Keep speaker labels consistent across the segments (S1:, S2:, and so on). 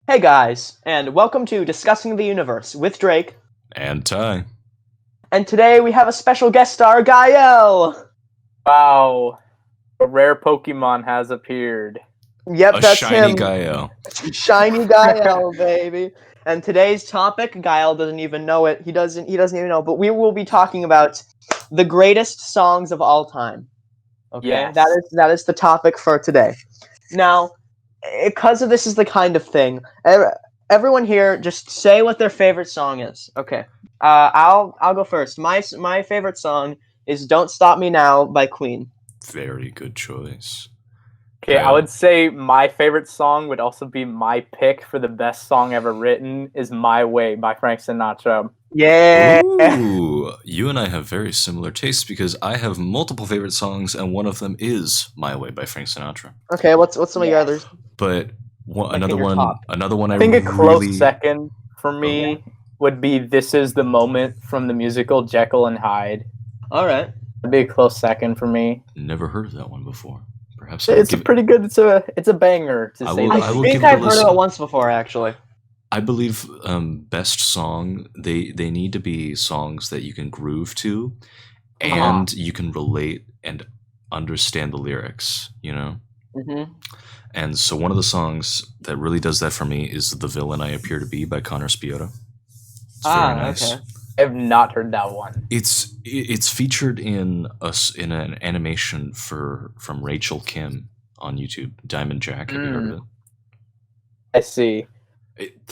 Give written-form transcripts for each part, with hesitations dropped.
S1: Hey guys, and welcome to Discussing the Universe with Drake.
S2: And Ty.
S1: And today we have a special guest star, Gael.
S3: Wow, a rare Pokemon has appeared.
S1: Yep,
S2: A
S1: that's
S2: shiny
S1: him.
S2: Gael.
S1: Shiny Gael, baby. And today's topic, Gael doesn't even know it. He doesn't even know, but we will be talking about the greatest songs of all time. Okay?
S3: Yes.
S1: That is the topic for today. Now, because of this is the kind of thing, everyone here just say what their favorite song is. Okay. I'll go first. My favorite song is "Don't Stop Me Now" by Queen.
S2: Very good choice.
S3: Okay, I would say my favorite song would also be my pick for the best song ever written is "My Way" by Frank Sinatra.
S1: Yeah.
S2: Ooh, you and I have very similar tastes because I have multiple favorite songs, and one of them is "My Way" by Frank Sinatra.
S1: Okay, what's some of your others?
S2: But another
S1: your
S2: one,
S1: top.
S2: another one.
S3: I think a close
S2: really...
S3: second for me would be "This Is the Moment" from the musical Jekyll and Hyde.
S1: All right.
S3: That'd be a close second for me.
S2: Never heard of that one before. Perhaps
S3: It's pretty good. It's a banger to say.
S1: I think I've heard of it once before, actually.
S2: I believe best song, they need to be songs that you can groove to and you can relate and understand the lyrics, you know?
S1: Mm-hmm.
S2: And so one of the songs that really does that for me is "The Villain I Appear to Be" by Connor Spiota. It's very nice.
S1: Okay.
S3: I have not heard that one.
S2: It's featured in an animation from Rachel Kim on YouTube, Diamond Jack. Have you heard of it?
S3: I see.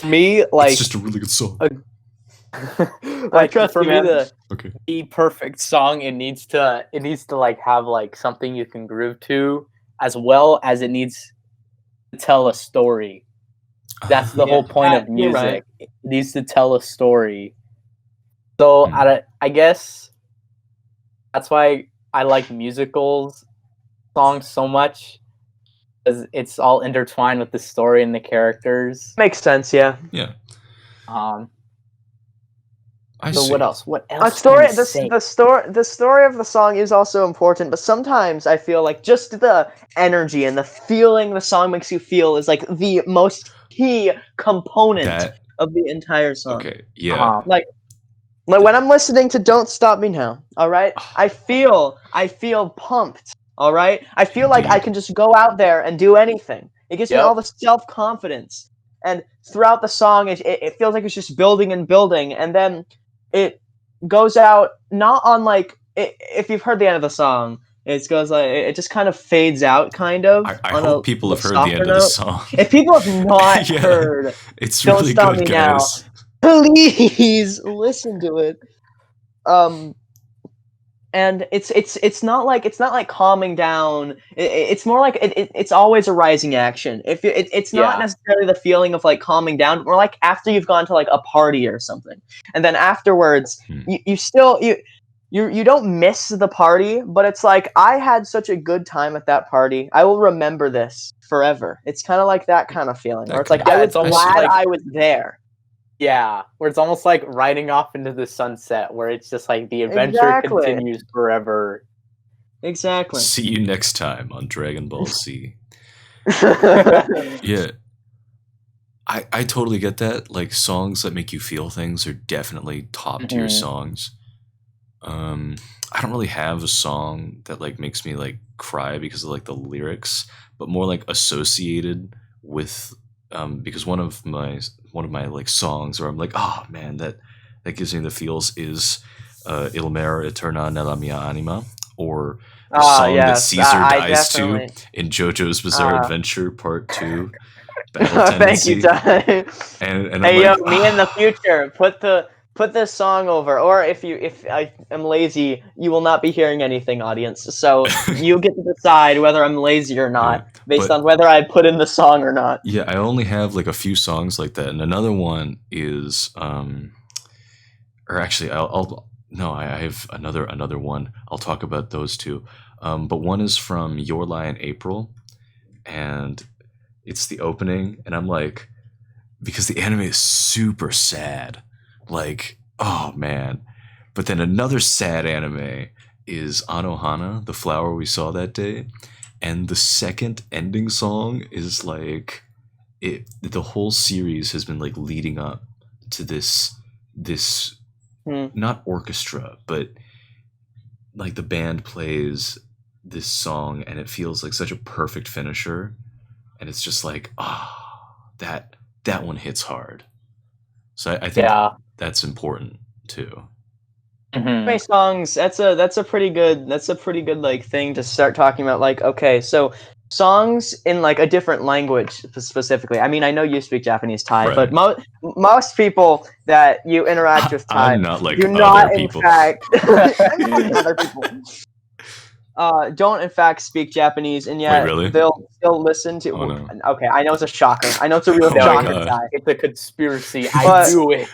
S3: Me, like,
S2: it's just a really good song.
S3: like
S1: trust
S3: for
S1: you,
S3: me,
S1: man.
S3: the perfect song, it needs to like have like something you can groove to, as well as it needs to tell a story. That's the whole point of music.
S1: Right.
S3: It needs to tell a story. So I guess that's why I like musicals songs so much, because it's all intertwined with the story and the characters.
S1: Makes sense, yeah.
S2: Yeah.
S3: So what else? What else?
S1: The story of the song is also important, but sometimes I feel like just the energy and the feeling the song makes you feel is like the most key component of the entire song.
S2: Okay, yeah.
S1: Like when I'm listening to "Don't Stop Me Now," all right, I feel pumped. All right, I feel like I can just go out there and do anything. It gives me all the self-confidence, and throughout the song, it feels like it's just building and building, and then it goes out not on like if you've heard the end of the song, it goes like it just kind of fades out, kind of.
S2: I hope people have heard the end of the song.
S1: If people have not heard,
S2: it's
S1: "Don't
S2: really
S1: Stop
S2: good,
S1: Me
S2: guys.
S1: Now," please listen to it. And it's not like calming down. It's more like it's always a rising action. It's not necessarily the feeling of like calming down, or like after you've gone to like a party or something, and then afterwards you don't miss the party, but it's like, I had such a good time at that party. I will remember this forever. It's kind of like that kind of feeling, where it's like I was glad I was there.
S3: Yeah, where it's almost like riding off into the sunset, where it's just like the adventure continues forever.
S1: Exactly.
S2: See you next time on Dragon Ball Z. Yeah. I totally get that. Like, songs that make you feel things are definitely top tier songs. I don't really have a song that like makes me like cry because of like the lyrics, but more like associated with because one of my like songs where I'm like, oh man, that gives me the feels is Il Mare Eterna nella mia anima, or the song that Caesar dies to in JoJo's Bizarre Adventure Part 2.
S1: Thank you, Ty.
S2: And
S1: hey,
S2: I'm
S1: me in the future, put this song over, or if I am lazy, you will not be hearing anything, audience. So you get to decide whether I'm lazy or not, based on whether I put in the song or not.
S2: Yeah, I only have like a few songs like that, and another one is or actually I have another one. I'll talk about those two. But one is from Your Lie in April, and it's the opening, and I'm like, because the anime is super sad. Like, oh man. But then another sad anime is Anohana, the flower we saw that day. And the second ending song is like the whole series has been like leading up to this not orchestra, but like the band plays this song and it feels like such a perfect finisher, and it's just like that one hits hard. So I think that's important too.
S1: Anime songs, that's a pretty good like thing to start talking about. Like, okay, so songs in like a different language specifically. I mean, I know you speak Japanese, Ty, but most people that you interact with, Ty,
S2: I'm not like
S1: do
S2: other
S1: not
S2: people.
S1: in fact I'm not like other people. Don't in fact speak Japanese, and yet
S2: really?
S1: they'll still listen to.
S2: Oh, no.
S1: Okay, I know it's a shocker. I know it's a real
S2: my
S1: shocker,
S2: God.
S1: Ty.
S3: It's a conspiracy. I knew it.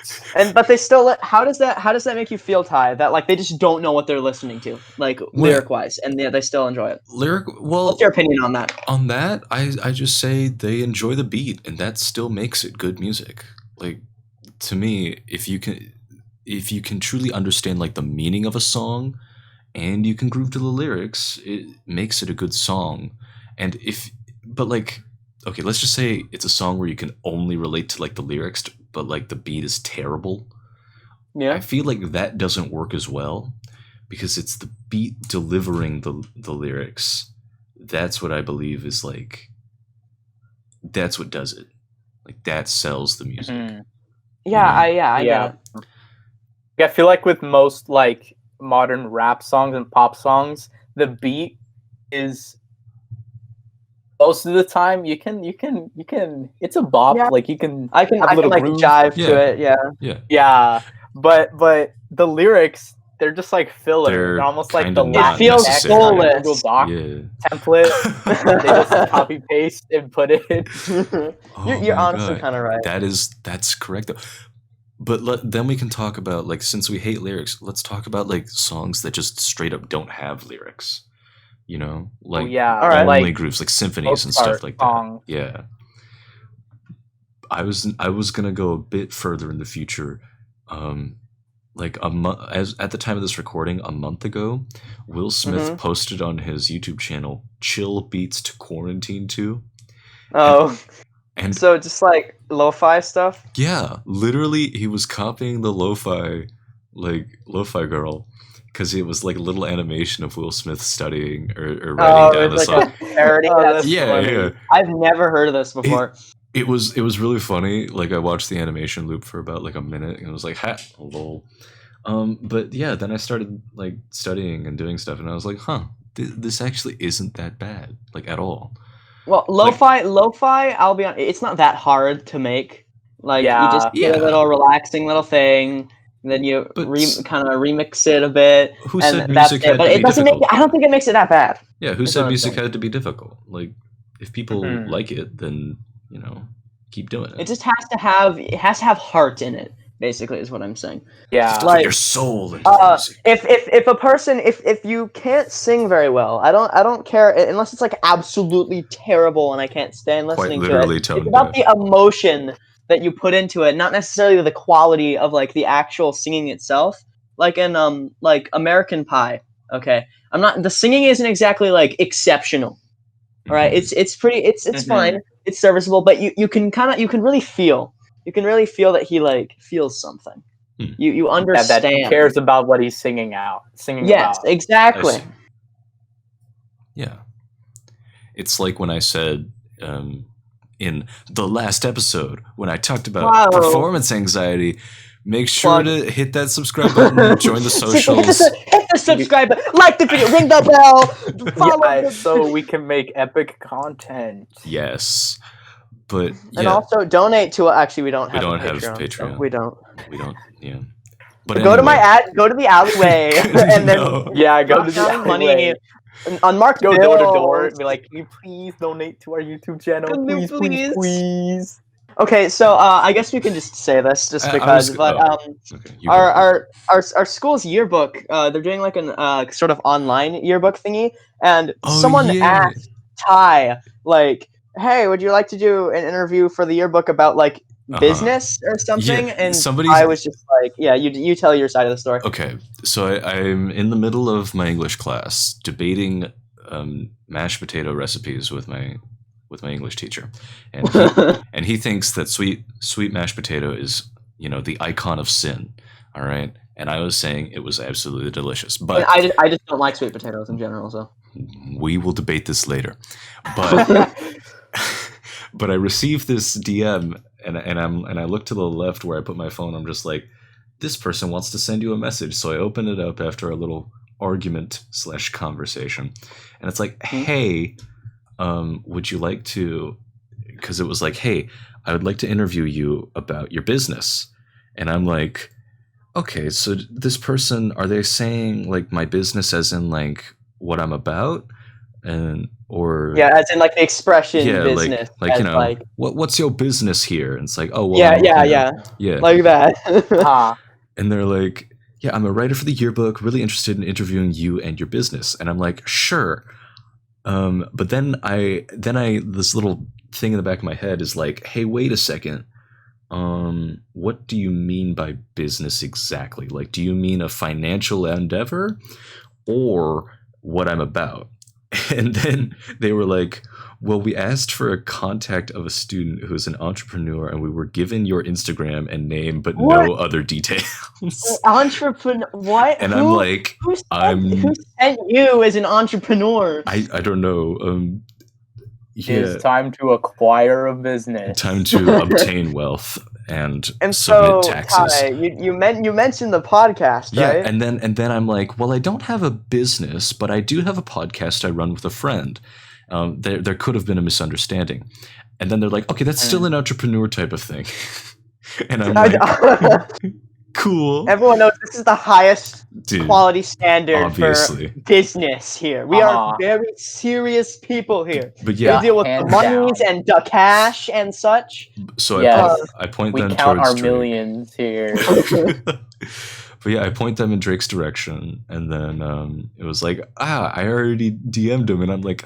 S1: But they still. How does that make you feel, Ty? That like they just don't know what they're listening to, like lyric wise, and they still enjoy it.
S2: Well,
S1: what's your opinion on that?
S2: On that, I just say they enjoy the beat, and that still makes it good music. Like, to me, if you can truly understand like the meaning of a song, and you can groove to the lyrics, it makes it a good song. And okay, let's just say it's a song where you can only relate to like the lyrics, but like the beat is terrible.
S1: Yeah,
S2: I feel like that doesn't work as well, because it's the beat delivering the lyrics. That's what I believe is like, that's what does it. Like, that sells the music.
S1: Yeah, I get it.
S3: I feel like with most like modern rap songs and pop songs, the beat is most of the time you can it's a bop.
S1: Yeah.
S3: Like I can
S1: like jive to it.
S2: Yeah.
S3: But the lyrics, they're just like filler. They're almost like the
S1: it feels soulless.
S3: Google Doc template. They just copy paste and put it.
S1: You're honestly kind of right.
S2: That's correct though. But then we can talk about, like, since we hate lyrics, let's talk about like songs that just straight up don't have lyrics. You know, like only like grooves, like symphonies and stuff like that. Yeah. I was gonna go a bit further in the future. Like at the time of this recording, a month ago, Will Smith posted on his YouTube channel "Chill Beats to Quarantine To."
S1: Oh. And so just like lo-fi stuff?
S2: Yeah, literally he was copying the lo-fi girl, because it was like a little animation of Will Smith studying or writing down the song.
S1: Parody.
S2: Yeah.
S1: I've never heard of this before.
S2: It was really funny. Like, I watched the animation loop for about like a minute and it was like, ha, lol. But yeah, then I started like studying and doing stuff, and I was like, this actually isn't that bad, like, at all.
S1: Well, lo-fi, I'll be honest, it's not that hard to make. Like, you just get a little relaxing little thing, and then you kind of remix it a bit.
S2: Who said music had to be difficult?
S1: I don't think it makes it that bad.
S2: Yeah, who said music had to be difficult? Like, if people like it, then, you know, keep doing it.
S1: It just has to have heart in it. Basically, is what I'm saying.
S3: Yeah,
S2: like your soul into music.
S1: If a person, if you can't sing very well, I don't care unless it's like absolutely terrible and I can't stand listening to it. It's about the emotion that you put into it, not necessarily the quality of like the actual singing itself. Like in like American Pie. Okay, the singing isn't exactly like exceptional. All right, it's pretty, it's fine, it's serviceable, but you can really feel. You can really feel that he like feels something. You understand
S3: that he cares about what he's singing about.
S1: Yes, exactly.
S2: Yeah, it's like when I said in the last episode when I talked about performance anxiety. Make sure to hit that subscribe button, join the socials.
S1: Hit the subscribe button, like the video, ring the bell, follow
S3: so we can make epic content.
S2: Yes. But
S1: and also donate to we don't have
S2: Patreon.
S1: So we don't.
S2: Yeah. But
S1: go to the alleyway and then
S3: go to the alleyway.
S1: Money unmarked
S3: go door to door and be like, can you please donate to our YouTube channel? Please.
S1: Okay, so I guess we can just say this just because, our school's yearbook, they're doing like an sort of online yearbook thingy, and someone asked Ty, like, hey, would you like to do an interview for the yearbook about like business or something? And I was just like, yeah, you tell your side of the story.
S2: Okay, so I'm in the middle of my English class debating mashed potato recipes with my with my English teacher, and he thinks that sweet mashed potato is, you know, the icon of sin. All right, and I was saying it was absolutely delicious, but
S1: I just don't like sweet potatoes in general. So
S2: we will debate this later. But but I received this DM, and I look to the left where I put my phone. I'm just like, this person wants to send you a message. So I open it up after a little argument / conversation, and it's like, hey, would you like to? Because it was like, hey, I would like to interview you about your business, and I'm like, okay, so this person, are they saying like my business as in like what I'm about, and or
S1: yeah, as in like the expression
S2: yeah,
S1: business,
S2: like you know,
S1: like,
S2: what's your business here? And it's like, oh well,
S1: yeah, like that.
S2: And they're like, yeah, I'm a writer for the yearbook, really interested in interviewing you and your business. And I'm like, sure. But then I this little thing in the back of my head is like, hey, wait a second. What do you mean by business exactly? Like, do you mean a financial endeavor or what I'm about? And then they were like, well, we asked for a contact of a student who's an entrepreneur, and we were given your Instagram and name, but no other details.
S1: Entrepreneur? What?
S2: And I'm like,
S1: who sent you as an entrepreneur?
S2: I don't know.
S3: It's time to acquire a business.
S2: Time to obtain wealth and submit
S1: so,
S2: taxes.
S1: Kai, you mentioned the podcast, right?
S2: Yeah, and then I'm like, well, I don't have a business, but I do have a podcast I run with a friend. There could have been a misunderstanding. And then they're like, okay, that's still an entrepreneur type of thing. And I'm like, cool.
S1: Everyone knows this is the highest quality standard
S2: obviously.
S1: For business here. We are very serious people here.
S2: But yeah,
S1: we deal with the monies and the cash and such.
S2: So I point them
S3: towards count our
S2: Drake.
S3: millions here.
S2: But yeah, I point them in Drake's direction, and then it was like, I already DM'd him, and I'm like,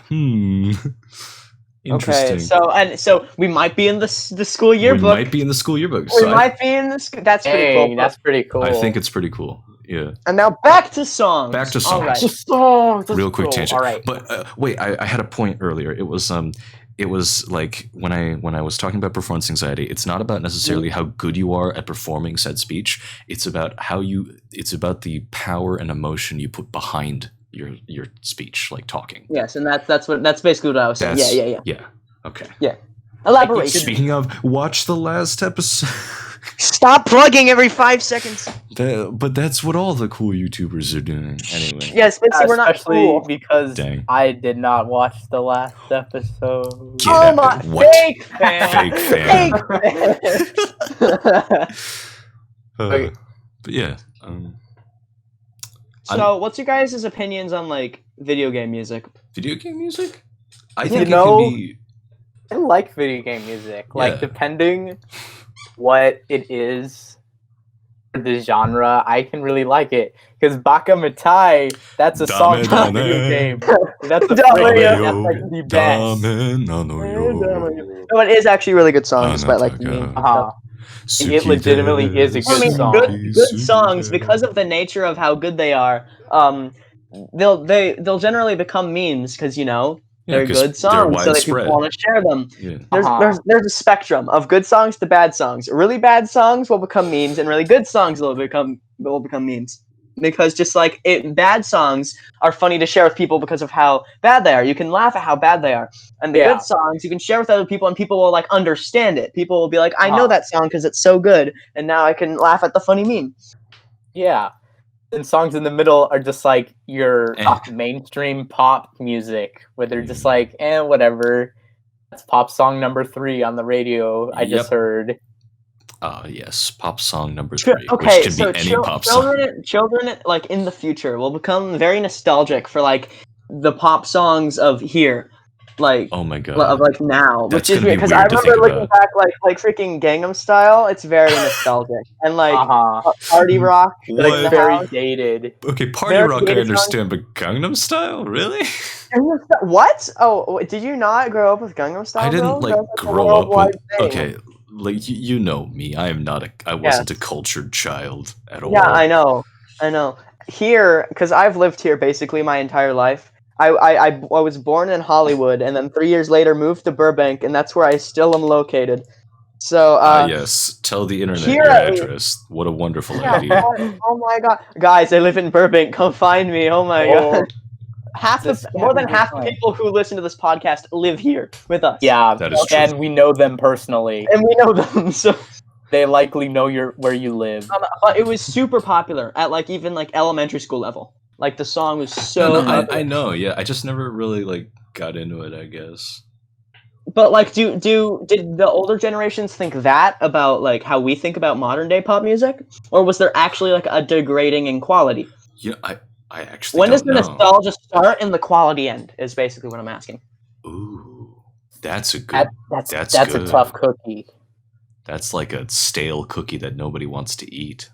S2: interesting.
S1: Okay, so we might be in the school yearbook.
S2: We might be in the school yearbook.
S1: Might be in the That's pretty cool.
S3: That's pretty cool.
S2: I think it's pretty cool. Yeah.
S1: And now back to songs.
S2: All
S1: right.
S2: Real quick tangent.
S1: All right.
S2: But wait, I had a point earlier. It was like when I was talking about performance anxiety, it's not about necessarily how good you are at performing said speech. It's about it's about the power and emotion you put behind your speech, like talking.
S1: Yes, and that's basically what I was saying.
S2: Yeah. Okay.
S1: Yeah. Elaborate.
S2: Speaking of, watch the last episode.
S1: Stop plugging every 5 seconds.
S2: But that's what all the cool YouTubers are doing anyway.
S1: Yes, but we're not cool
S3: because I did not watch the last episode.
S1: Fake fan.
S2: But yeah.
S1: So, what's your guys' opinions on like video game music?
S2: Video game music? I think it can be.
S3: I like video game music. Like depending what it is, the genre, I can really like it. Because Baka Mitai, that's a song from a video game. That's a that's like the best.
S1: No, it is actually a really good song, despite like the meme.
S3: It legitimately is a good song.
S1: Good songs, because of the nature of how good they are, they'll generally become memes because they're good songs, so that people want to share them. Yeah. There's a spectrum of good songs to bad songs. Really bad songs will become memes, and really good songs will become memes. Because just like bad songs are funny to share with people because of how bad they are. You can laugh at how bad they are. And the good songs you can share with other people, and people will like understand it. People will be like, I know that song because it's so good, and now I can laugh at the funny meme.
S3: Yeah. And songs in the middle are just like your mainstream pop music, where they're just like, whatever. That's pop song number 3 on the radio. I just heard.
S2: Yes, pop song number 3,
S1: okay,
S2: which can be any pop song.
S1: Children, like in the future, will become very nostalgic for like the pop songs of here, like
S2: oh my god,
S1: of like now,
S2: that's
S1: which is weird because I remember looking back like freaking Gangnam Style. It's very nostalgic and like Party Rock, like
S3: very dated.
S2: Okay, Party Rock I understand, but Gangnam Style, really?
S1: What? Oh, did you not grow up with Gangnam Style?
S2: I didn't grow up with. Okay. Like you know me, I wasn't a cultured child at all.
S1: Yeah, I know. Here, because I've lived here basically my entire life. I was born in Hollywood, and then 3 years later moved to Burbank, and that's where I still am located. So,
S2: yes. Tell the internet
S1: here
S2: your
S1: at least-
S2: address. What a wonderful
S1: Yeah,
S2: idea.
S1: oh my god, guys! I live in Burbank. Come find me. Oh my
S3: Oh,
S1: god. More than half the people who listen to this podcast live here with us.
S3: Yeah,
S2: That is true.
S3: and we know them personally.
S1: And we know them, so
S3: They likely know where you live.
S1: but it was super popular at like even like elementary school level. Like the song was so
S2: No, I
S1: popular.
S2: know. Yeah, I just never really like got into it, I guess.
S1: But like did the older generations think that about like how we think about modern day pop music? Or was there actually like a degrading in quality?
S2: Yeah, I actually
S1: When does
S2: don't
S1: the
S2: know.
S1: nostalgia start and the quality end is basically what I'm asking.
S2: Ooh, that's a good.
S3: That's
S2: That's
S3: a
S2: good.
S3: tough cookie.
S2: That's like a stale cookie that nobody wants to eat.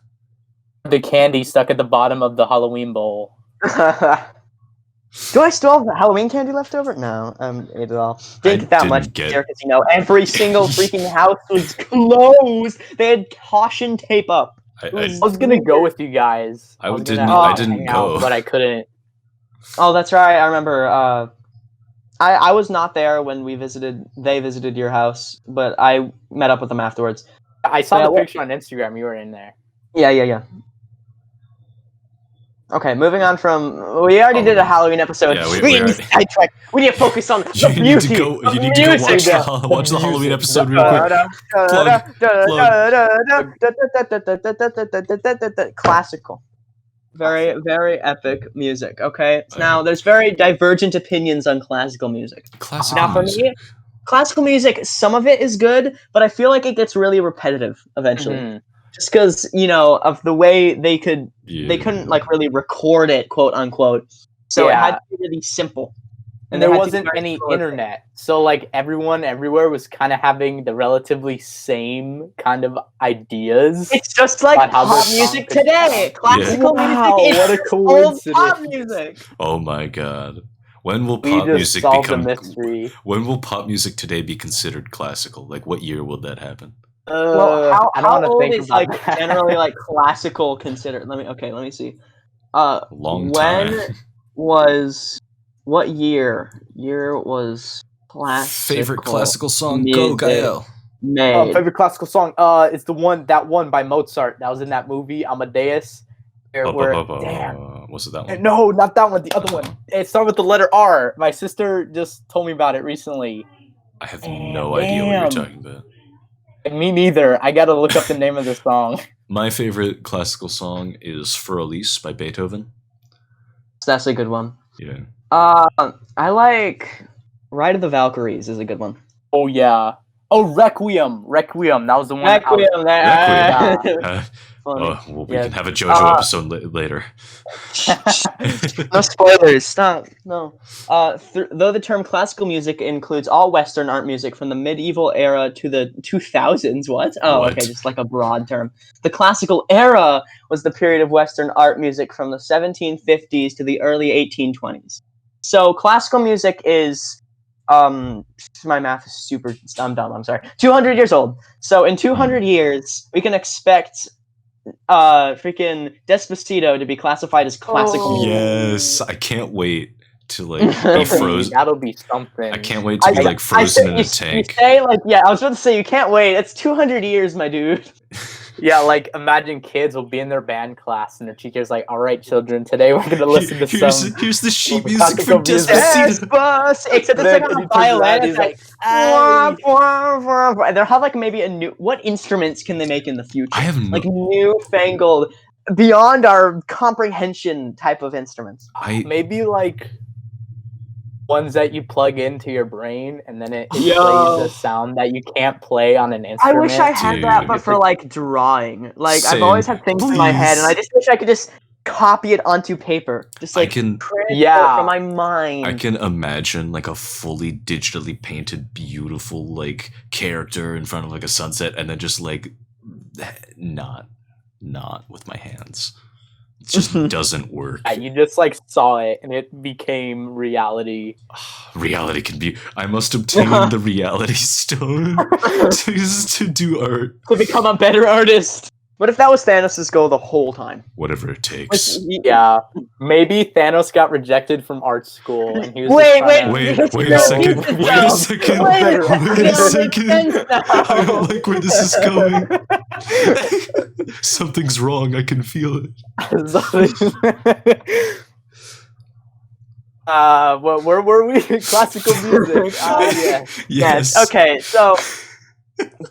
S3: The candy stuck at the bottom of the Halloween bowl.
S1: Do I still have the Halloween candy left over? No, ate it all. Didn't get that
S2: didn't
S1: much
S2: get-
S1: because every single freaking house was closed. They had caution tape up.
S2: I
S3: I was gonna go with you guys.
S2: I
S3: was
S2: didn't-
S3: gonna
S1: I
S2: didn't
S3: hang out,
S2: go.
S3: but I couldn't.
S1: Oh, that's right. I remember. I was not there when they visited your house, but I met up with them afterwards.
S3: I saw
S1: Yeah,
S3: the
S1: what-
S3: picture on Instagram. You were in there.
S1: Yeah. Okay, moving on from. We already did a Halloween episode.
S2: Yeah,
S1: we
S2: we
S1: need to
S2: already-
S1: sidetrack. We need to focus on
S2: You
S1: the
S2: need
S1: beauty.
S2: to go.
S1: of
S2: You need to go
S1: music.
S2: watch the Halloween
S3: music.
S2: episode real quick.
S1: Classical. Very, very epic music. Okay, now there's very divergent opinions on classical music.
S2: Classic
S1: Now, for
S2: music.
S1: me, classical music, some of it is good, but I feel like it gets really repetitive eventually,
S3: Mhm.
S1: just because of the way they couldn't like really record it, quote unquote. So it had to be really simple.
S3: And
S1: they
S3: there
S1: had to be
S3: wasn't
S1: very
S3: any
S1: prolific.
S3: internet, so like everyone everywhere was kind of having the relatively same kind of ideas.
S1: It's just like
S3: About how
S1: pop
S3: their
S1: music
S3: song could
S1: today.
S3: sound.
S1: Classical
S3: Wow,
S1: music
S3: what a
S1: is old pop
S3: coincidence.
S1: music.
S2: Oh my god. When will
S3: We
S2: pop
S3: just
S2: music
S3: solved the
S2: become
S3: mystery.
S2: When will pop music today be considered classical? Like what year will that happen?
S1: Well, how,
S3: I don't
S1: how
S3: wanna
S1: old
S3: think
S1: is
S3: about
S1: like
S3: that.
S1: generally like classical considered? Let me see.
S2: A long
S1: When
S2: time.
S1: was what year? Year was classical.
S2: Favorite classical song?
S1: music
S2: Go Gael.
S1: made.
S3: Favorite classical song? It's the one by Mozart that was in that movie Amadeus. Damn.
S2: Was it that one?
S3: No, not that one. The other one. It started with the letter R. My sister just told me about it recently.
S2: I have no idea what you're
S3: Damn.
S2: talking about.
S3: Me neither. I gotta look up the name of the song.
S2: My favorite classical song is For Elise by Beethoven.
S1: That's a good one.
S2: Yeah.
S1: I like Ride of the Valkyries is a good one.
S3: Oh yeah. Oh, Requiem. That was the one.
S1: Requiem.
S2: Requiem.
S1: Funny.
S2: Oh, well, we
S1: Yeah.
S2: can have a JoJo episode later.
S1: No spoilers. Stop. No. Though the term classical music includes all Western art music from the medieval era to the 2000s. What? Oh,
S2: What?
S1: okay. Just like a broad term. The classical era was the period of Western art music from the 1750s to the early 1820s. So classical music is, my math is super. I'm dumb. I'm sorry. 200 years old. So in 200 years, we can expect freaking Despacito to be classified as classical music.
S2: Yes, I can't wait to like be frozen.
S3: That'll be something.
S2: I can't wait to be like frozen in a
S1: You
S2: tank.
S1: say like, yeah, I was about to say you can't wait. It's 200 years, my dude.
S3: Yeah, like imagine kids will be in their band class and the teacher's like, "All right, children, today we're gonna listen to some."
S2: Here's the sheet
S3: Well,
S2: music
S3: classical
S2: for
S3: music.
S2: Despacito.
S1: Bus. Except it's
S3: Then
S1: like on
S3: he
S1: a
S3: turns around,
S1: violin.
S3: he's
S1: It's like,
S3: "Ay."
S1: they'll have like maybe a new. What instruments can they make in the future?
S2: I have no.
S1: Like newfangled, beyond our comprehension type of instruments.
S3: Maybe like ones that you plug into your brain and then it
S1: Yo.
S3: plays a sound that you can't play on an
S1: I
S3: instrument.
S1: wish I had that, but
S2: Dude.
S1: for like drawing. Like
S2: Same.
S1: I've always had things in my head, and I
S2: Please.
S1: just wish I could just copy it onto paper. Just
S2: I
S1: like
S2: can
S1: print it
S3: Yeah.
S1: from my mind.
S2: I can imagine like a fully digitally painted, beautiful like character in front of like a sunset, and then just like not with my hands. It just doesn't work.
S3: Yeah, you just like saw it and it became reality.
S2: Reality can be. I must obtain the reality stone to do art.
S1: To become a better artist. What if that was Thanos' goal the whole time?
S2: Whatever it takes.
S3: Yeah, maybe Thanos got rejected from art school, and he was
S1: Wait,
S3: just trying
S1: wait,
S3: to,
S2: Wait
S3: you
S2: a
S3: know,
S2: second.
S3: be
S2: Wait a second.
S1: Wait,
S2: Wait a second. I don't
S1: now.
S2: like where this is going. Something's wrong. I can feel it.
S3: Where were we? Classical music. Yeah.
S2: Yes.
S1: Okay, so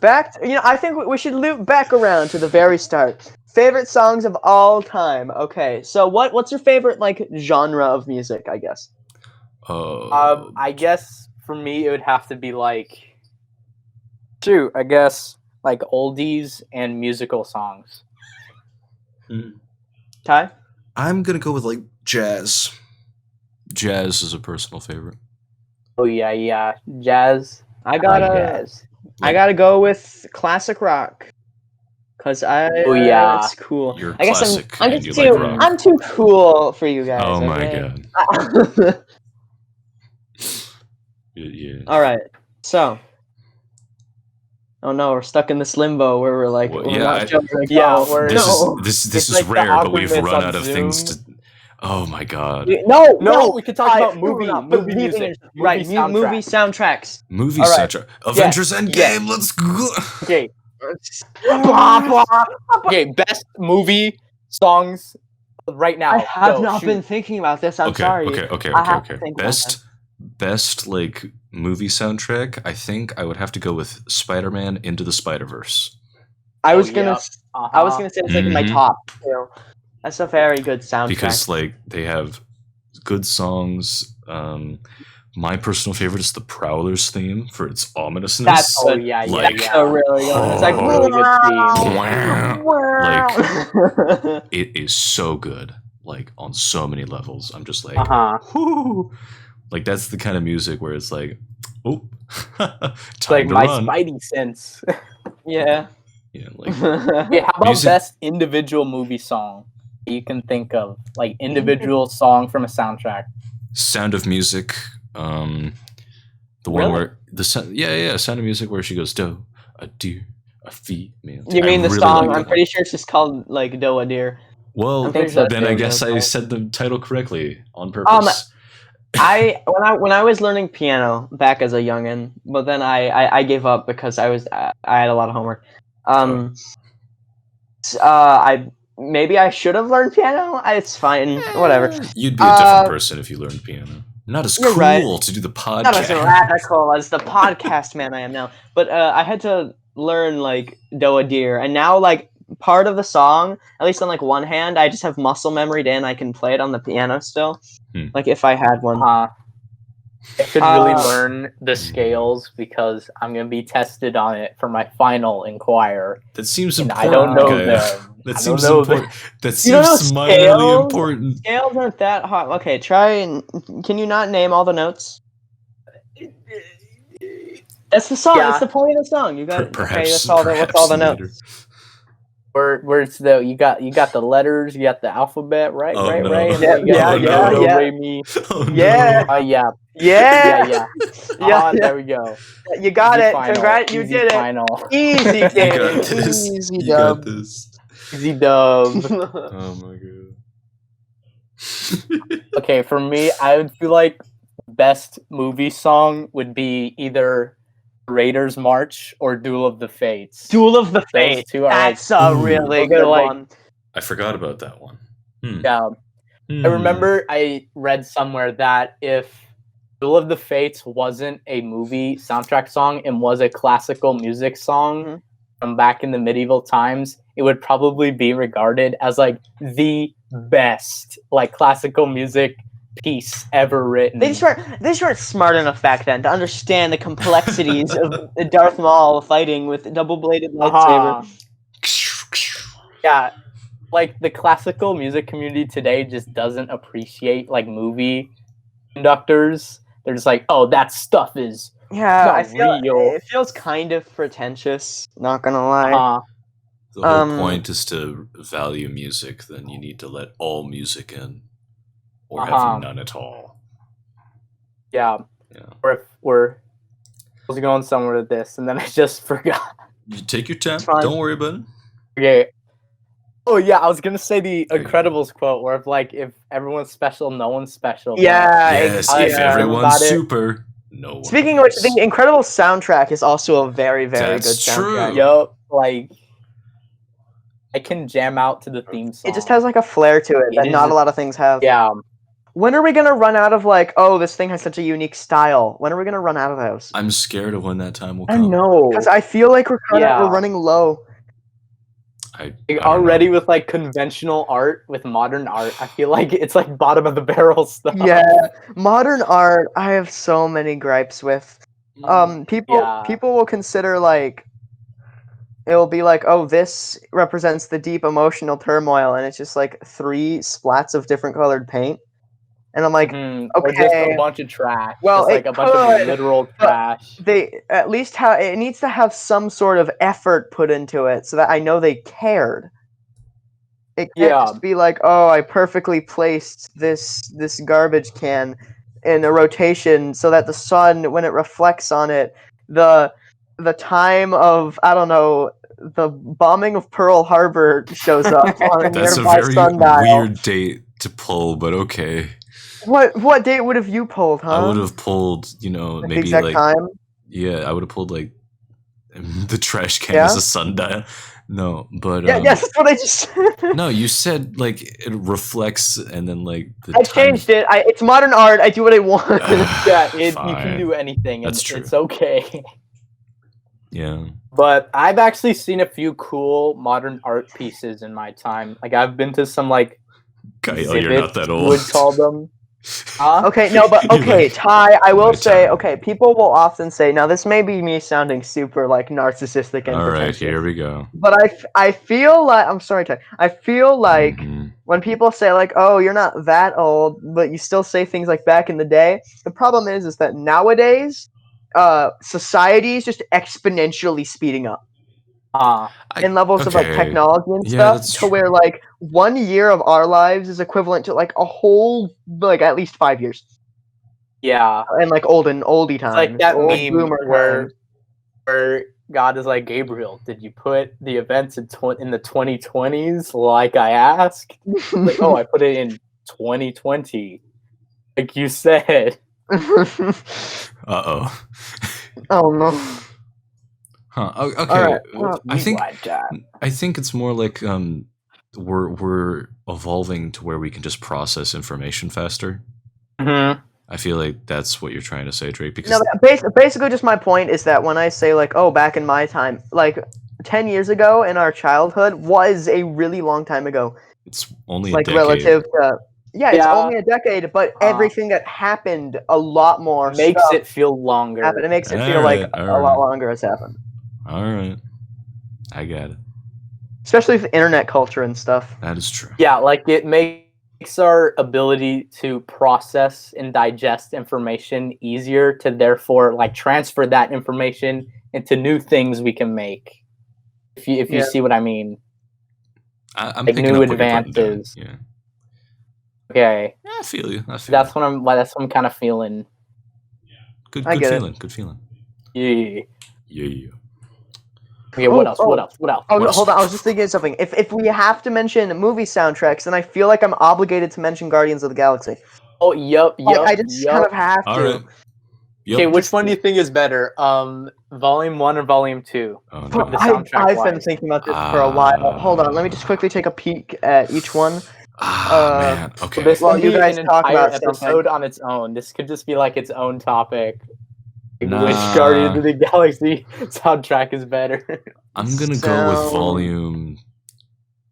S1: back. I think we should loop back around to the very start. Favorite songs of all time. Okay, so what's your favorite like genre of music? I guess.
S3: I guess for me it would have to be like, I guess like oldies and musical songs.
S1: Ty?
S2: I'm gonna go with like jazz. Jazz is a personal favorite.
S3: Oh yeah, jazz.
S1: I gotta
S3: jazz.
S1: I gotta go with classic rock. Cause
S3: Oh, yeah.
S1: it's cool.
S2: You're
S1: I guess
S2: classic
S1: I'm
S2: and
S1: just
S2: you
S1: too
S2: like rock.
S1: I'm too cool for you guys.
S2: Oh my
S1: okay?
S2: god. Yeah.
S1: All right, so. Oh no, we're stuck in this limbo where we're like,
S2: Well,
S1: we're
S2: yeah,
S1: not sure where to
S3: yeah,
S1: go.
S3: we're-
S2: This
S3: It's
S2: is
S3: like the
S2: rare, but we've
S3: awkwardness
S2: run
S3: on
S2: out of things
S3: Zoom.
S2: to. Oh my god.
S3: No, we could talk about movie music.
S1: Right, movie soundtracks.
S2: Movie
S1: All right.
S2: soundtrack. Avengers
S1: Yeah.
S2: Endgame. Let's go.
S3: Okay,
S1: Blah, blah.
S3: okay, best movie songs right now.
S1: I have
S3: Go,
S1: not
S3: shoot.
S1: been thinking about this. I'm
S2: Okay,
S1: sorry.
S2: okay.
S1: I have to think about
S2: Best like movie soundtrack. I think I would have to go with Spider-Man Into the Spider-Verse.
S1: I was
S3: Oh,
S1: gonna,
S3: yep.
S1: I was gonna say it's like in my
S2: Mhm.
S1: top too. That's a very good soundtrack.
S2: Because like they have good songs. My personal favorite is the Prowler's theme for its ominousness.
S1: That's
S3: Oh
S1: good.
S3: yeah,
S2: Like-
S3: yeah.
S1: So really good. It's like
S2: Oh.
S3: Really good
S2: Like it is so good. Like on so many levels. I'm just like,
S3: Uh-huh.
S2: like that's the kind of music where it's like, oh,
S3: It's
S2: time
S3: like
S2: to
S3: my
S2: run.
S3: Spidey sense.
S1: yeah.
S2: Yeah, like
S3: Okay, how about
S2: Music-
S3: best individual movie song you can think of? Like individual song from a soundtrack.
S2: Sound of Music. The one
S1: Really?
S2: where the Sound of Music where she goes do a deer a female.
S1: You mean
S2: I
S1: the
S2: really
S1: song?
S2: like
S1: I'm
S2: that
S1: pretty sure it's just called like Doa Deer.
S2: Well,
S1: I'm pretty sure
S2: then
S1: that's
S2: I
S1: the
S2: guess I
S1: original.
S2: said the title correctly on purpose.
S1: When I was learning piano back as a youngin, but then I gave up because I had a lot of homework. I maybe I should have learned piano. It's fine, whatever.
S2: You'd be a different person if you learned piano. Not as
S1: You're
S2: cool
S1: right.
S2: to do the podcast.
S1: Not as radical as the podcast man I am now, but I had to learn like Doa Deer, and now like part of the song, at least on like one hand, I just have muscle memory in. I can play it on the piano still, like if I had one.
S3: I should really
S1: Uh,
S3: learn the scales because I'm gonna be tested on it for my final Inquire.
S2: That seems
S3: And
S2: important.
S3: I don't know
S2: Gaia.
S3: them.
S2: That
S3: I
S2: seems
S3: don't know
S2: important. That
S1: You don't know
S2: seems minorly
S1: scales?
S2: important.
S1: Scales aren't that hard. Okay, try and can you not name all the notes? That's the song.
S3: Yeah.
S1: That's the point of the song. You got
S2: Perhaps.
S1: okay. That's all. What's all the
S2: later.
S1: notes?
S3: Where it's the you got the letters, you got the alphabet, right,
S2: Oh,
S3: right,
S2: no.
S3: right. And
S1: Yeah,
S3: then you got
S2: yeah,
S3: do,
S1: yeah.
S3: re, mi.
S2: Oh,
S1: Yeah.
S2: no.
S3: Yeah,
S1: Yeah,
S3: yeah.
S1: yeah.
S3: There we go.
S1: You got
S3: Easy
S1: it.
S3: final.
S1: Congrats, you
S3: Easy
S1: did it.
S3: final.
S1: Easy
S2: You
S1: game.
S2: got this.
S1: Easy
S2: You got
S1: dub.
S2: this.
S3: Easy dub.
S2: Oh my god.
S3: Okay, for me, I would feel like best movie song would be either Raiders March or Duel of the Fates.
S1: Duel of the
S3: Those
S1: Fates.
S3: two are like,
S1: That's a
S2: Ooh.
S1: really
S3: Those
S1: good
S3: are like-
S1: one.
S2: I forgot about that one.
S3: yeah. I remember I read somewhere that if Duel of the Fates wasn't a movie soundtrack song and was a classical music song
S1: Mhm.
S3: from back in the medieval times, it would probably be regarded as like the best like classical music piece ever written.
S1: They just weren't smart enough back then to understand the complexities of Darth Maul fighting with double-bladed lightsaber.
S3: Yeah, like the classical music community today just doesn't appreciate like movie conductors. They're just like, oh, that stuff is
S1: Yeah,
S3: not
S1: I feel
S3: real.
S1: it feels kind of pretentious. Not gonna lie.
S2: The whole
S1: Um,
S2: point is to value music, then you need to let all music in. Or
S3: Uh-huh.
S2: have none at all.
S3: yeah.
S2: Yeah.
S3: Or if I was going somewhere with this, and then I just forgot.
S2: You take your time.
S1: It's fine.
S2: Don't worry about it.
S3: Okay, Oh yeah, I was gonna say the
S2: There you go.
S3: Incredibles quote, where if everyone's special, no one's special. but
S1: Yeah.
S2: Yes,
S3: I
S2: if
S3: like
S2: everyone's
S3: about it.
S2: super, no one
S1: Speaking of which,
S2: is.
S1: the Incredibles soundtrack is also a very, very good
S2: That's
S1: soundtrack.
S2: true.
S3: Yup, like I can jam out to the theme song.
S1: It just has like a flair to it that
S3: It
S1: not
S3: is-
S1: a lot of things have.
S3: Yeah,
S1: When are we gonna run out of like, oh, this thing has such a unique style? When are we gonna run out of those?
S2: I'm scared of when that time will
S3: I
S2: come.
S3: know.
S1: Because I feel like we're
S3: Yeah.
S1: running low.
S2: I
S3: Like,
S2: don't
S3: already
S2: know.
S3: with like conventional art, with modern art, I feel like it's like bottom of the barrel stuff.
S1: Yeah, modern art, I have so many gripes with. People
S3: Yeah.
S1: people will consider like it'll be like, oh, this represents the deep emotional turmoil, and it's just like 3 splats of different colored paint, and I'm like,
S3: Or just a
S1: okay.
S3: bunch of trash.
S1: Well,
S3: just like
S1: it
S3: a bunch of
S1: could,
S3: literal
S1: but
S3: trash.
S1: they at least have it needs to have some sort of effort put into it so that I know they cared. It can't
S3: Yeah.
S1: just be like, oh, I perfectly placed this garbage can in a rotation so that the sun, when it reflects on it, the time of, I don't know, the bombing of Pearl Harbor shows up on a
S2: That's a
S1: nearby
S2: very
S1: sundial.
S2: weird date to pull, but okay.
S1: What date would have you pulled, huh?
S2: I would have pulled,
S1: At the
S2: maybe
S1: exact
S2: like
S1: time?
S2: yeah, I would have pulled like the trash can
S1: Yeah?
S2: as a sundial. No, but
S1: Yeah, yes, that's what I just
S2: no, you said like it reflects and then like the
S1: I
S2: time.
S1: changed it. It's modern art. I do what I want.
S3: Yeah, you
S2: Fine.
S3: can do anything, and
S2: That's true.
S3: it's okay.
S2: Yeah.
S3: But I've actually seen a few cool modern art pieces in my time. Like I've been to some like
S2: Kyle, you're not
S3: exhibits,
S2: that
S3: you
S2: old.
S3: would call them. Huh?
S1: Okay, no, but
S2: You're
S1: okay,
S2: like,
S1: Ty, I will
S2: my
S1: say,
S2: time.
S1: okay, people will often say, now this may be me sounding super like narcissistic and
S2: All right,
S1: pretentious,
S2: here we go.
S1: but I feel like, I'm sorry, Ty, I feel like
S2: Mhm.
S1: when people say like, oh, you're not that old, but you still say things like back in the day, the problem is that nowadays, society is just exponentially speeding up in levels of like
S2: okay.
S1: technology and
S2: Yeah,
S1: stuff,
S2: that's
S1: to
S2: true.
S1: where like 1 year of our lives is equivalent to like a whole, like at least 5 years.
S3: Yeah.
S1: And like oldie times.
S3: It's like that
S1: old
S3: meme
S1: boomer
S3: where
S1: times.
S3: God is like, Gabriel, did you put the events in the 2020s like I asked? Like, oh, I put it in 2020, like you said.
S2: Uh-oh.
S1: Oh no.
S2: Huh. Okay.
S1: Alright,
S2: I think it's more like we're evolving to where we can just process information faster.
S3: Mm-hmm.
S2: I feel like that's what you're trying to say, Drake. Because
S1: No, basically, just my point is that when I say like, oh, back in my time, like 10 years ago in our childhood was a really long time ago.
S2: it's only a
S1: Like
S2: decade.
S1: relative to, it's
S3: Yeah.
S1: only a decade, but everything that happened, a lot more
S3: Makes
S1: stuff
S3: it feel longer.
S1: happened. It makes it feel like
S2: Alright,
S1: a lot longer has happened.
S2: All right, I got it.
S1: Especially with internet culture and stuff.
S2: That is true.
S3: Yeah, like it makes our ability to process and digest information easier to therefore like transfer that information into new things we can make. If you
S1: Yeah.
S3: see what I mean.
S2: I'm
S3: Like
S2: picking
S3: new
S2: up what you're putting down.
S3: advances.
S2: Yeah.
S3: Okay.
S2: Yeah, I feel you.
S3: That's what I'm kind of feeling.
S2: Good
S1: I get it.
S2: feeling. Good feeling.
S3: Yeah.
S2: Yeah.
S3: Okay, what
S1: Oh,
S3: else?
S1: oh.
S3: What else? What else?
S1: Oh,
S2: What
S1: no,
S2: else?
S1: hold on. I was just thinking of something. If we have to mention movie soundtracks, then I feel like I'm obligated to mention Guardians of the Galaxy.
S3: Oh, yep.
S1: Like, I just kind of have to.
S2: All right. Yep.
S3: Okay, which one do you think is better? Volume 1 or Volume 2?
S2: Oh,
S1: But
S2: no.
S3: soundtrack
S1: I've been
S3: wise.
S1: thinking about this for a while. Hold on, let me just quickly take a peek at each one.
S2: Man. Okay.
S3: So this
S1: Well,
S3: can
S1: you
S3: be
S1: guys
S3: an
S1: talk
S3: entire
S1: about something.
S3: episode on its own. This could just be like its own topic. Like,
S2: Nah.
S3: which Guardians of the Galaxy soundtrack is better?
S2: I'm gonna go with
S1: So-
S2: Volume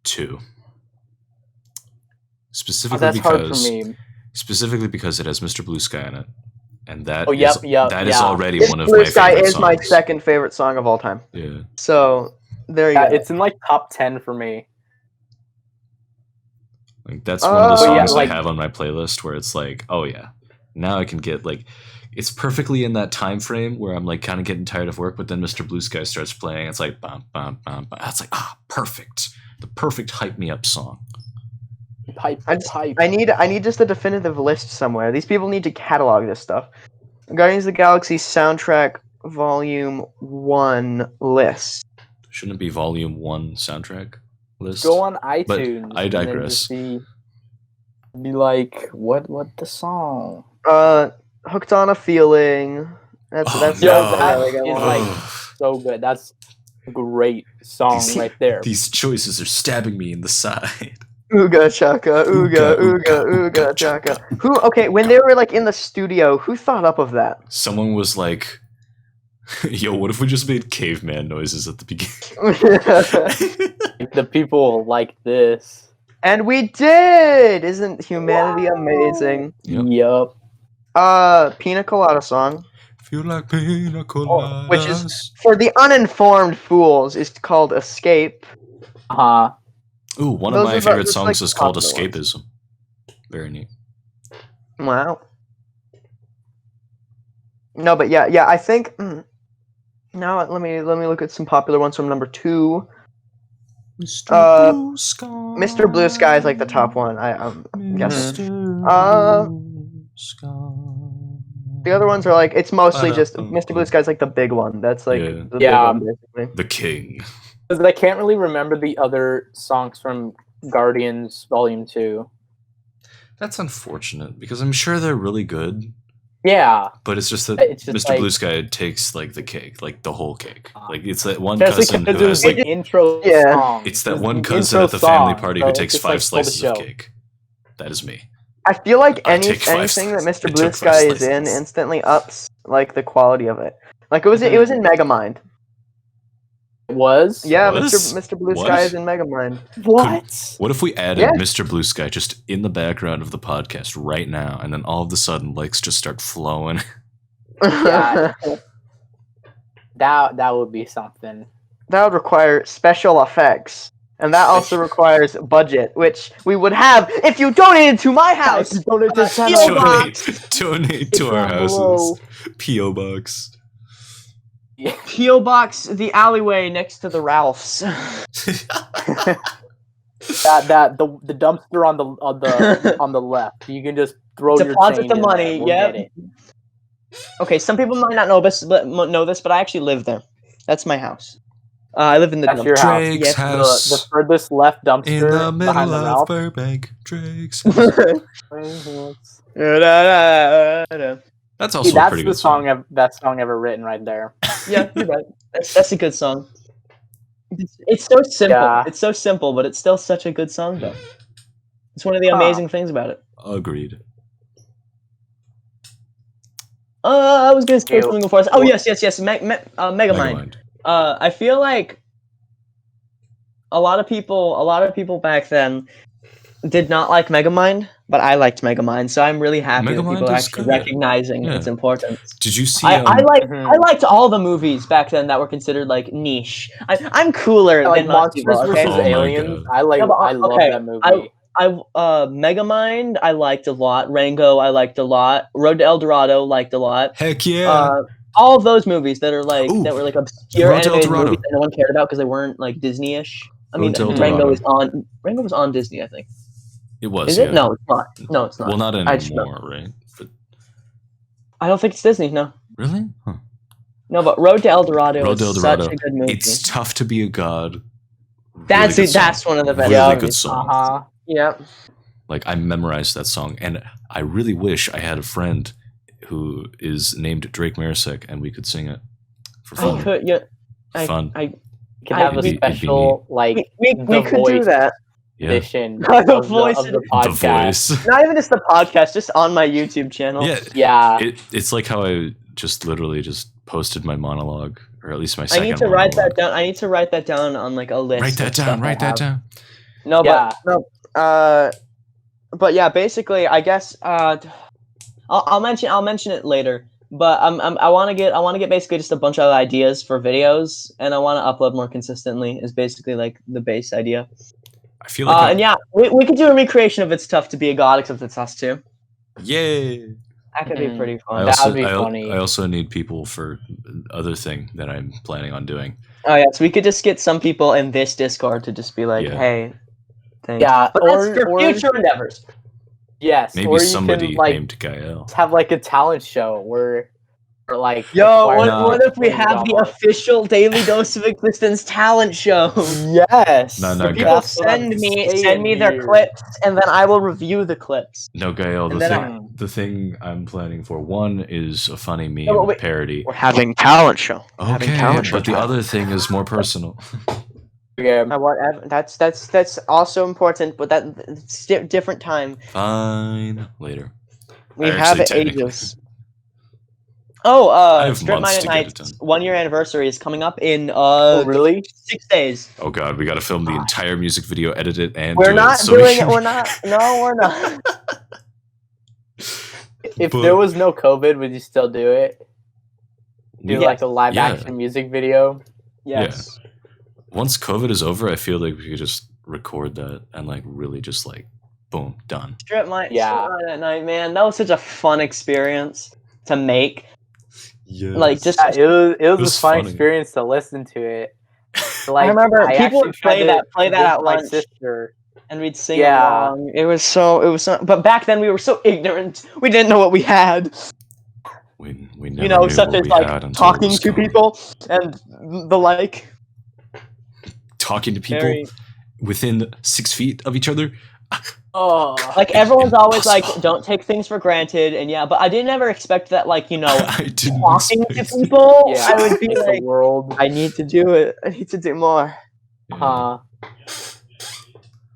S2: 2. Specifically
S3: That's hard for
S2: because
S3: me.
S2: specifically because it has Mr. Blue Sky in it, and that
S3: Oh, yep,
S2: that is
S3: yeah.
S2: already
S1: This
S2: one of
S1: Blue
S2: my
S1: Sky
S2: favorite
S1: is my
S2: songs.
S1: second favorite song of all time.
S2: Yeah.
S1: So there you
S3: Yeah,
S1: go.
S3: it's in like top 10 for me.
S2: Like that's one of the
S1: But yeah,
S2: songs
S3: like-
S2: I have on my playlist where it's like, oh yeah, now I can get like, it's perfectly in that time frame where I'm like kind of getting tired of work, but then Mr. Blue Sky starts playing. It's like bum bum bum bum. It's like perfect, the perfect hype me up song.
S3: Hype.
S1: I need just a definitive list somewhere. These people need to catalog this stuff. Guardians of the Galaxy soundtrack Volume 1 list.
S2: Shouldn't it be Volume 1 soundtrack? list.
S3: Go on iTunes.
S2: I
S3: and then
S2: digress.
S3: just be like, what the song?
S1: Hooked on a Feeling. That's
S2: Oh,
S1: that's
S2: no.
S1: that's
S3: That
S1: a good
S3: is
S1: one.
S3: like so good. That's a great song
S2: These-
S3: right there.
S2: These choices are stabbing me in the side.
S1: Ooga chaka, ooga, ooga, ooga chaka. Who? Okay, when they were like in the studio, who thought up of that?
S2: Someone was like, "Yo, what if we just made caveman noises at the beginning?"
S3: The people like this.
S1: And we did. Isn't humanity amazing?
S2: Yep.
S3: Yup.
S1: Pina Colada song,
S2: Feel like pina coladas.
S1: which is for the uninformed fools, is called Escape.
S2: Ooh, one
S1: Those
S2: of my
S1: are
S2: favorite
S1: those are,
S2: songs
S1: like,
S2: is called
S1: popular ones.
S2: Escapism. Very neat.
S1: Wow. No, but yeah. I think. Now let me look at some popular ones from number 2.
S2: Mr. Blue Sky.
S1: Mr. Blue Sky is like the top one. I'm guessing.
S2: Mr. Blue Sky.
S1: The other ones are like, it's mostly just Mr. Blue Sky is like the big one. That's like
S2: Yeah.
S1: the big
S3: Yeah.
S1: one, basically.
S2: The King.
S3: Because I can't really remember the other songs from Guardians Volume 2.
S2: That's unfortunate because I'm sure they're really good,
S3: Yeah.
S2: but it's just that
S3: It's just
S2: Mr.
S3: like-
S2: Blue Sky takes like the cake, like the whole cake. Like it's that one
S3: Especially
S2: cousin
S3: because
S2: who
S3: it was
S2: has
S3: the
S2: like
S3: intro
S1: Yeah.
S3: song.
S2: it's
S3: It
S2: that
S3: was
S2: one
S3: the
S2: cousin
S3: intro
S2: at the family
S3: song,
S2: party
S3: so
S2: who
S3: it
S2: takes
S3: just, like,
S2: 5
S3: stole the
S2: slices of
S3: show.
S2: cake. That is me.
S1: I feel like
S2: I take 5
S1: anything that
S2: slices.
S1: Mr.
S2: I
S1: Blue
S2: took 5
S1: Sky is in
S2: slices.
S1: instantly ups like the quality of it. Like it was in Megamind.
S3: It was?
S1: Yeah,
S2: Was?
S1: Mr. Blue
S2: What?
S1: Sky is in Megamind.
S3: What?
S2: What if we added
S1: Yeah.
S2: Mr. Blue Sky just in the background of the podcast right now, and then all of a sudden likes just start flowing?
S3: Yeah. That would be something.
S1: That would require special effects. And that also requires budget, which we would have if you donated to my house.
S3: Donate to
S1: P.O.
S3: channel.
S2: Donate to our
S3: down
S2: houses.
S3: below.
S2: P.O. Box.
S3: Yeah.
S1: P.O. Box, the alleyway next to the Ralphs.
S3: The dumpster on the left. You can just throw your
S1: Deposit
S3: change
S1: the
S3: in
S1: money,
S3: there. We'll
S1: yep.
S3: get it.
S1: Okay, some people might not know this, but I actually live there. That's my house. I live in the
S3: That's your house.
S2: Drake's
S1: Yes.
S2: house.
S3: The furthest left dumpster
S2: In the middle
S3: behind the
S2: of
S3: Ralph.
S2: Burbank. Drake's house.
S1: Yeah,
S2: That's also a
S3: That's
S2: pretty
S3: the
S2: good song.
S3: that song ever written right there.
S1: you're right. That's a good song. It's so simple.
S3: Yeah.
S1: It's so simple, but it's still such a good song, though. It's one of the amazing things about it.
S2: Agreed.
S1: I was gonna say
S3: Ew.
S1: something before. Oh yes. Megamind. I feel like a lot of people back then did not like Megamind, but I liked Megamind, so I'm really happy that
S2: Megamind
S1: people are
S2: is
S1: actually
S2: good.
S1: recognizing
S2: Yeah.
S1: its importance.
S2: Did you see?
S1: I
S3: Mhm.
S1: liked all the movies back then that were considered like niche. I'm cooler
S3: Like
S1: than most
S3: Monsters
S1: people. Okay?
S3: vs.
S2: Oh my
S3: Aliens.
S2: God.
S3: I
S1: Yeah, but,
S3: love
S1: okay,
S3: that movie.
S1: Megamind I liked a lot. Rango I liked a lot. Road to El Dorado liked a lot.
S2: Heck yeah.
S1: All of those movies that are like
S2: Ooh,
S1: that were like obscure
S2: Road to El
S1: animated
S2: Dorado.
S1: movies that no one cared about because they weren't like Disney-ish. I mean,
S2: Road to El
S1: Rango
S2: Dorado.
S1: was on Disney, I think.
S2: It was.
S1: Is
S2: yeah.
S1: it? No, it's not. No, it's not.
S2: Well, not
S1: I just know.
S2: anymore, right? But
S1: I don't think it's Disney. No,
S2: really? Huh.
S1: no. But Road to El Dorado
S2: Road to El
S1: is
S2: Dorado.
S1: such a good movie.
S2: It's tough to be a god. Really
S1: That's
S2: good song.
S1: that's one of the best.
S2: Really
S3: Yeah.
S2: good song.
S3: Uh-huh.
S1: Yeah.
S2: Like I memorized that song, and I really wish I had a friend who is named Drake Marisek, and we could sing it for fun.
S1: I could. Yeah.
S2: Fun.
S3: You can have a
S2: It'd be
S3: special like
S1: We
S3: The
S1: could do
S3: Voice.
S1: that.
S2: Yeah.
S3: edition
S1: The
S3: of
S1: voice
S3: of the
S1: of-
S2: The
S3: podcast.
S2: voice.
S1: Not even just the podcast, just on my YouTube channel.
S2: Yeah.
S3: Yeah.
S2: It's like how I just literally just posted my monologue, or at least my
S1: I
S2: second
S1: need to write
S2: monologue.
S1: that down. I need to write that down on like a list.
S2: Write
S1: of
S2: that
S1: stuff
S2: down.
S1: I
S2: Write that
S1: have.
S2: down.
S1: No,
S3: Yeah.
S1: but yeah, basically, I guess I'll mention it later. But I want to get basically just a bunch of ideas for videos, and I want to upload more consistently. Is basically like the base idea.
S2: I feel like
S1: And yeah, we could do a recreation of It's Tough to Be a God, except it's us two.
S2: yay.
S1: That could be
S3: Mhm.
S1: pretty
S2: I
S1: fun.
S3: That
S2: also,
S3: would be
S2: I,
S3: funny.
S2: I also need people for other thing that I'm planning on doing.
S1: Oh yeah, so we could just get some people in this Discord to just be like,
S2: Yeah.
S1: hey, thanks.
S3: Yeah,
S1: But that's for future endeavors.
S3: Yes,
S2: Maybe
S3: or you
S2: somebody
S3: can like
S2: named Gael.
S3: have like a talent show where or like
S1: Yo,
S3: acquire
S1: what if we have the
S3: genre.
S1: official Daily Dose of Existence talent show?
S3: Yes.
S2: No,
S1: Where
S2: no,
S1: people
S3: that's what I'm
S1: send me their
S3: saying here.
S1: clips, and then I will review the clips.
S2: No, Gael,
S1: And
S2: the
S1: then
S2: thing I'm planning for, one is a funny meme
S1: No, but wait.
S2: parody.
S1: We're having talent show.
S2: Okay, but the other thing is more personal.
S3: Yeah.
S1: That's also important, but it's different time.
S2: Fine, later.
S1: We
S2: Or
S1: have
S2: actually,
S1: ages. Oh,
S2: I have
S1: Strip
S2: months
S1: Minded
S2: to get it
S1: Nights
S2: done.
S1: 1 year anniversary is coming up in
S3: Oh, really?
S1: 6 days.
S2: Oh god, we gotta film the entire music video, edit it, and
S1: We're
S2: do
S1: not
S2: it. So
S1: doing it. We're not. No, we're not.
S3: If
S2: But-
S3: there was no COVID, would you still do it? Do
S1: Yes.
S3: like a live
S2: Yeah.
S3: action music video?
S1: Yes.
S2: Once COVID is over, I feel like we could just record that and like really just like boom, done.
S1: Strip Minded
S3: Yeah.
S1: at night, man. That was such a fun experience to make.
S2: Yeah.
S1: Like, just
S3: Yeah, it was
S2: was
S3: a fun
S2: funny.
S3: experience to listen to it. Like,
S1: I remember people
S3: actually
S1: would play
S3: tried to
S1: that
S3: convince
S1: at
S3: my
S1: lunch.
S3: sister.
S1: And we'd sing
S3: Yeah.
S1: along. It was so. But back then we were so ignorant. We didn't know what we had.
S2: we never
S1: You know,
S2: knew
S1: such
S2: what
S1: as
S2: we
S1: like
S2: had until it
S1: talking
S2: was
S1: to
S2: gone.
S1: people and the like.
S2: Talking to people
S1: Very-
S2: within 6 feet of each other.
S3: Oh,
S1: Like everyone's always like,
S2: Impossible.
S1: don't take things for granted, and yeah. But I didn't ever expect that, like
S2: I didn't
S1: talking to
S2: expect
S1: people.
S3: yeah,
S1: I would be
S3: it's
S1: like,
S3: the world.
S1: I need to do it. I need to do more.
S2: Yeah.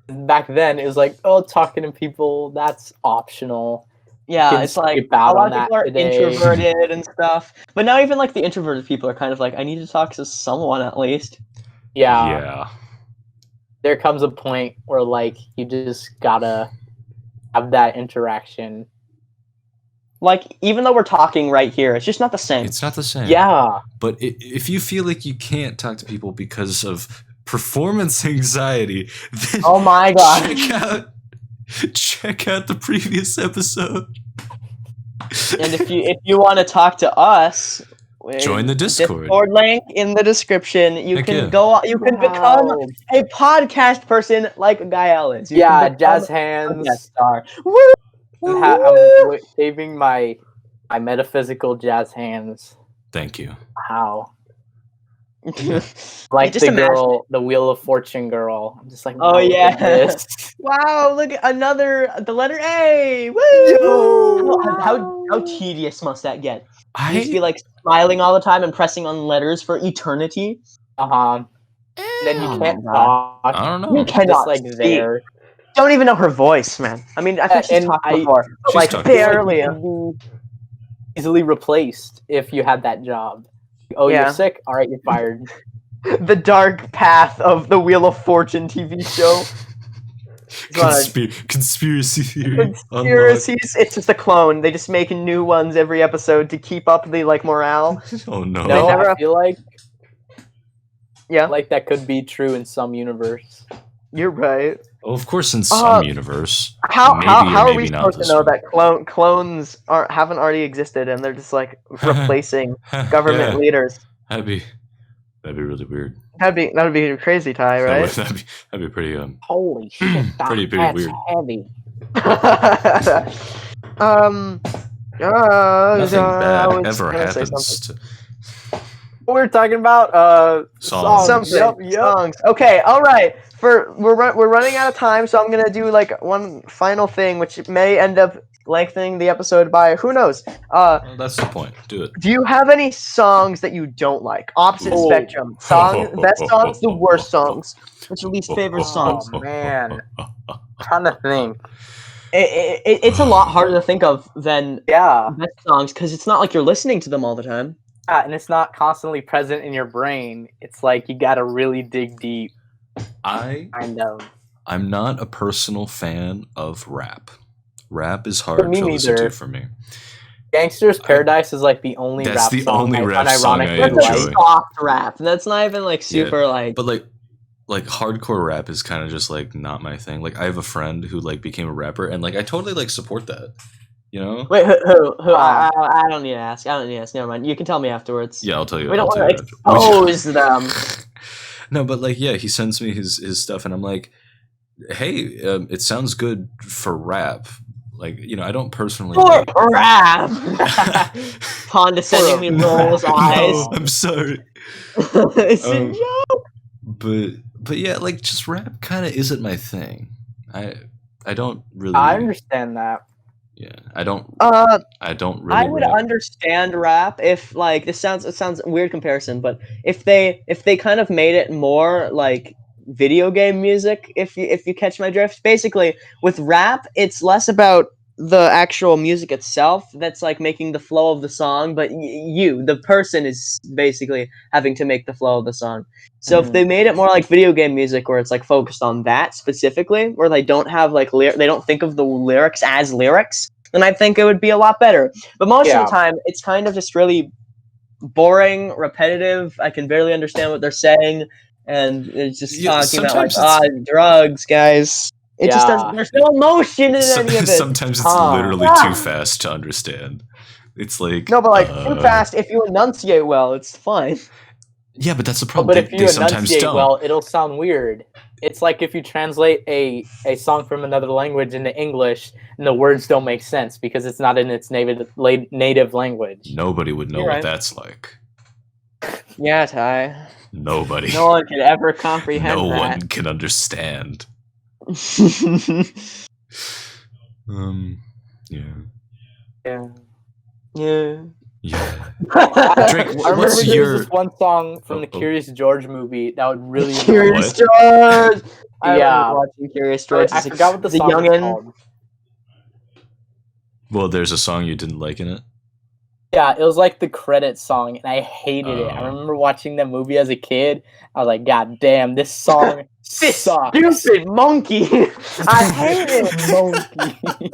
S3: Back then, it was like, oh, talking to people, that's optional.
S1: Yeah,
S3: Can
S1: it's like
S3: skip out
S1: a lot
S3: on
S1: of
S3: that
S1: people are
S3: today.
S1: introverted and stuff. But now even like the introverted people are kind of like, I need to talk to someone at least.
S2: Yeah.
S3: There comes a point where like you just gotta have that interaction.
S1: Like even though we're talking right here, it's just not the same.
S2: It's not the same.
S3: Yeah.
S2: But if you feel like you can't talk to people because of performance anxiety, then
S1: Oh my god.
S2: check out the previous episode.
S1: And if you want to talk to us,
S2: Join the Discord.
S1: link in the description. You
S2: Heck
S1: can
S2: yeah.
S1: go. You can become
S3: Wow.
S1: a podcast person like Gael is. You
S3: Yeah,
S1: can become
S3: jazz
S1: a
S3: hands.
S1: guest star.
S3: I'm saving my metaphysical jazz hands.
S2: Thank you.
S3: Wow. Like
S1: just
S3: the
S1: imagine
S3: girl, the Wheel of Fortune girl. I'm just like,
S1: Oh,
S3: wow, look
S1: yeah.
S3: at this.
S1: Wow! Look at the letter A. Woo!
S3: Yo!
S1: How tedious must that get? You just be
S2: I
S1: like smiling all the time and pressing on letters for eternity.
S3: Uh-huh. Then you
S1: Oh
S3: can't
S1: my God.
S3: talk.
S2: I don't know.
S1: You cannot
S3: Just like
S1: speak.
S3: there.
S1: Don't even know her voice, man. I mean, I think she's
S3: and
S1: talked
S3: I-
S1: before, but
S2: She's
S1: like
S2: talked
S1: barely.
S3: Easily replaced if you had that job. Oh,
S1: Yeah.
S3: you're sick? All right, you're fired.
S1: The dark path of the Wheel of Fortune TV show.
S2: Conspiracy theory. unlocked.
S1: Conspiracies. It's just a clone. They just make new ones every episode to keep up the like morale.
S2: Oh no.
S3: No,
S1: never-
S3: I feel like
S1: Yeah,
S3: that could be true in some universe.
S1: you're right.
S2: Oh, of course, in some
S1: Uh,
S2: universe.
S1: How
S2: Maybe or
S1: are we
S2: maybe not
S1: supposed to
S2: this
S1: know
S2: one.
S1: that clones haven't already existed and they're just like replacing government
S2: Yeah,
S1: leaders?
S2: that'd be really weird.
S1: That'd be crazy, Ty, right?
S2: That'd be pretty
S3: Holy shit,
S2: Pretty
S3: that's
S2: weird.
S3: heavy.
S1: um.
S2: Nothing
S1: I
S2: bad
S1: was
S2: ever
S1: gonna say
S2: happens to
S3: What we're talking about?
S2: songs.
S1: something.
S3: Yep.
S1: Songs. Okay, all right. We're running out of time, so I'm gonna do like one final thing, which may end up lengthening the episode by who knows.
S2: Well, that's the point. Do it.
S1: Do you have any songs that you don't like? Opposite
S3: Oh.
S1: spectrum. Best songs, the worst songs. What's your least favorite songs?
S3: Oh, man. Trying to think.
S1: It's a lot harder to think of than
S3: Yeah.
S1: best songs because it's not like you're listening to them all the time.
S3: And it's not constantly present in your brain. It's like you gotta really dig deep, kind of.
S2: I'm not a personal fan of rap. Rap is hard
S3: Me
S2: to listen
S3: neither.
S2: to for me.
S3: Gangster's Paradise is like the only
S2: That's
S3: rap
S2: the
S3: song
S2: only
S3: I
S2: rap song I
S3: unironically
S1: That's
S2: enjoy.
S1: a soft rap. That's not even like super like.
S2: But like hardcore rap is kind of just like not my thing. Like I have a friend who like became a rapper and like I totally like support that. You know?
S1: Wait, who? I don't need to ask. Never mind. You can tell me afterwards.
S2: Yeah, I'll tell you.
S1: We don't
S2: I'll
S1: want
S2: tell
S1: to
S2: you after.
S1: expose them.
S2: No, but like yeah, he sends me his stuff and I'm like, hey, it sounds good for rap. like, you know, I don't personally
S1: For
S2: like.
S1: rap. Condescendingly rolls eyes.
S2: No, I'm sorry.
S1: It's a
S2: Um,
S1: joke.
S2: but yeah, like just rap kind of isn't my thing. I don't really.
S3: I understand that.
S2: Yeah, I don't
S1: I
S2: really
S1: would
S2: rap.
S1: understand rap if like it sounds a weird comparison, but if they kind of made it more like video game music, if you catch my drift. Basically, with rap, it's less about the actual music itself that's like making the flow of the song, but you, the person, is basically having to make the flow of the song. So if they made it more like video game music, where it's like focused on that specifically, where they don't have like they don't think of the lyrics as lyrics, then I think it would be a lot better. But most of the time, it's kind of just really boring, repetitive. I can barely understand what they're saying, and it's just
S2: Yeah,
S1: talking about like
S2: sometimes
S1: drugs, guys. It just doesn't. There's no emotion in any of it.
S2: sometimes it's literally too fast to understand. It's like
S1: No, but like too fast. If you enunciate well, it's fine.
S2: Yeah, but that's the
S3: But
S2: problem.
S3: if
S2: They
S3: you
S2: sometimes
S3: enunciate
S2: don't.
S3: well, it'll sound weird. It's like if you translate a song from another language into English, and the words don't make sense because it's not in its native language.
S2: Nobody would know
S1: You're
S2: what
S1: right.
S2: that's like.
S1: Yeah, Ty.
S2: Nobody.
S1: No one could ever comprehend
S2: No
S1: that.
S2: one can understand. Yeah.
S3: Yeah.
S1: Yeah.
S2: Yeah.
S3: Drake,
S2: Drake,
S3: I remember
S2: what's
S3: there
S2: your
S3: was this one song from the
S2: Oh.
S3: Curious George movie that would really
S1: Curious
S2: What?
S1: George. I
S3: Yeah.
S1: remember watching Curious George.
S3: I forgot what the
S1: The
S3: song was
S1: youngin.
S3: called.
S2: Well, there's a song you didn't like in it.
S3: Yeah, it was like the credit song, and I hated it. I
S2: Oh.
S3: remember watching that movie as a kid. I was like, God damn, this song
S1: This
S3: sucks.
S1: stupid monkey. I hate it.
S3: Monkey.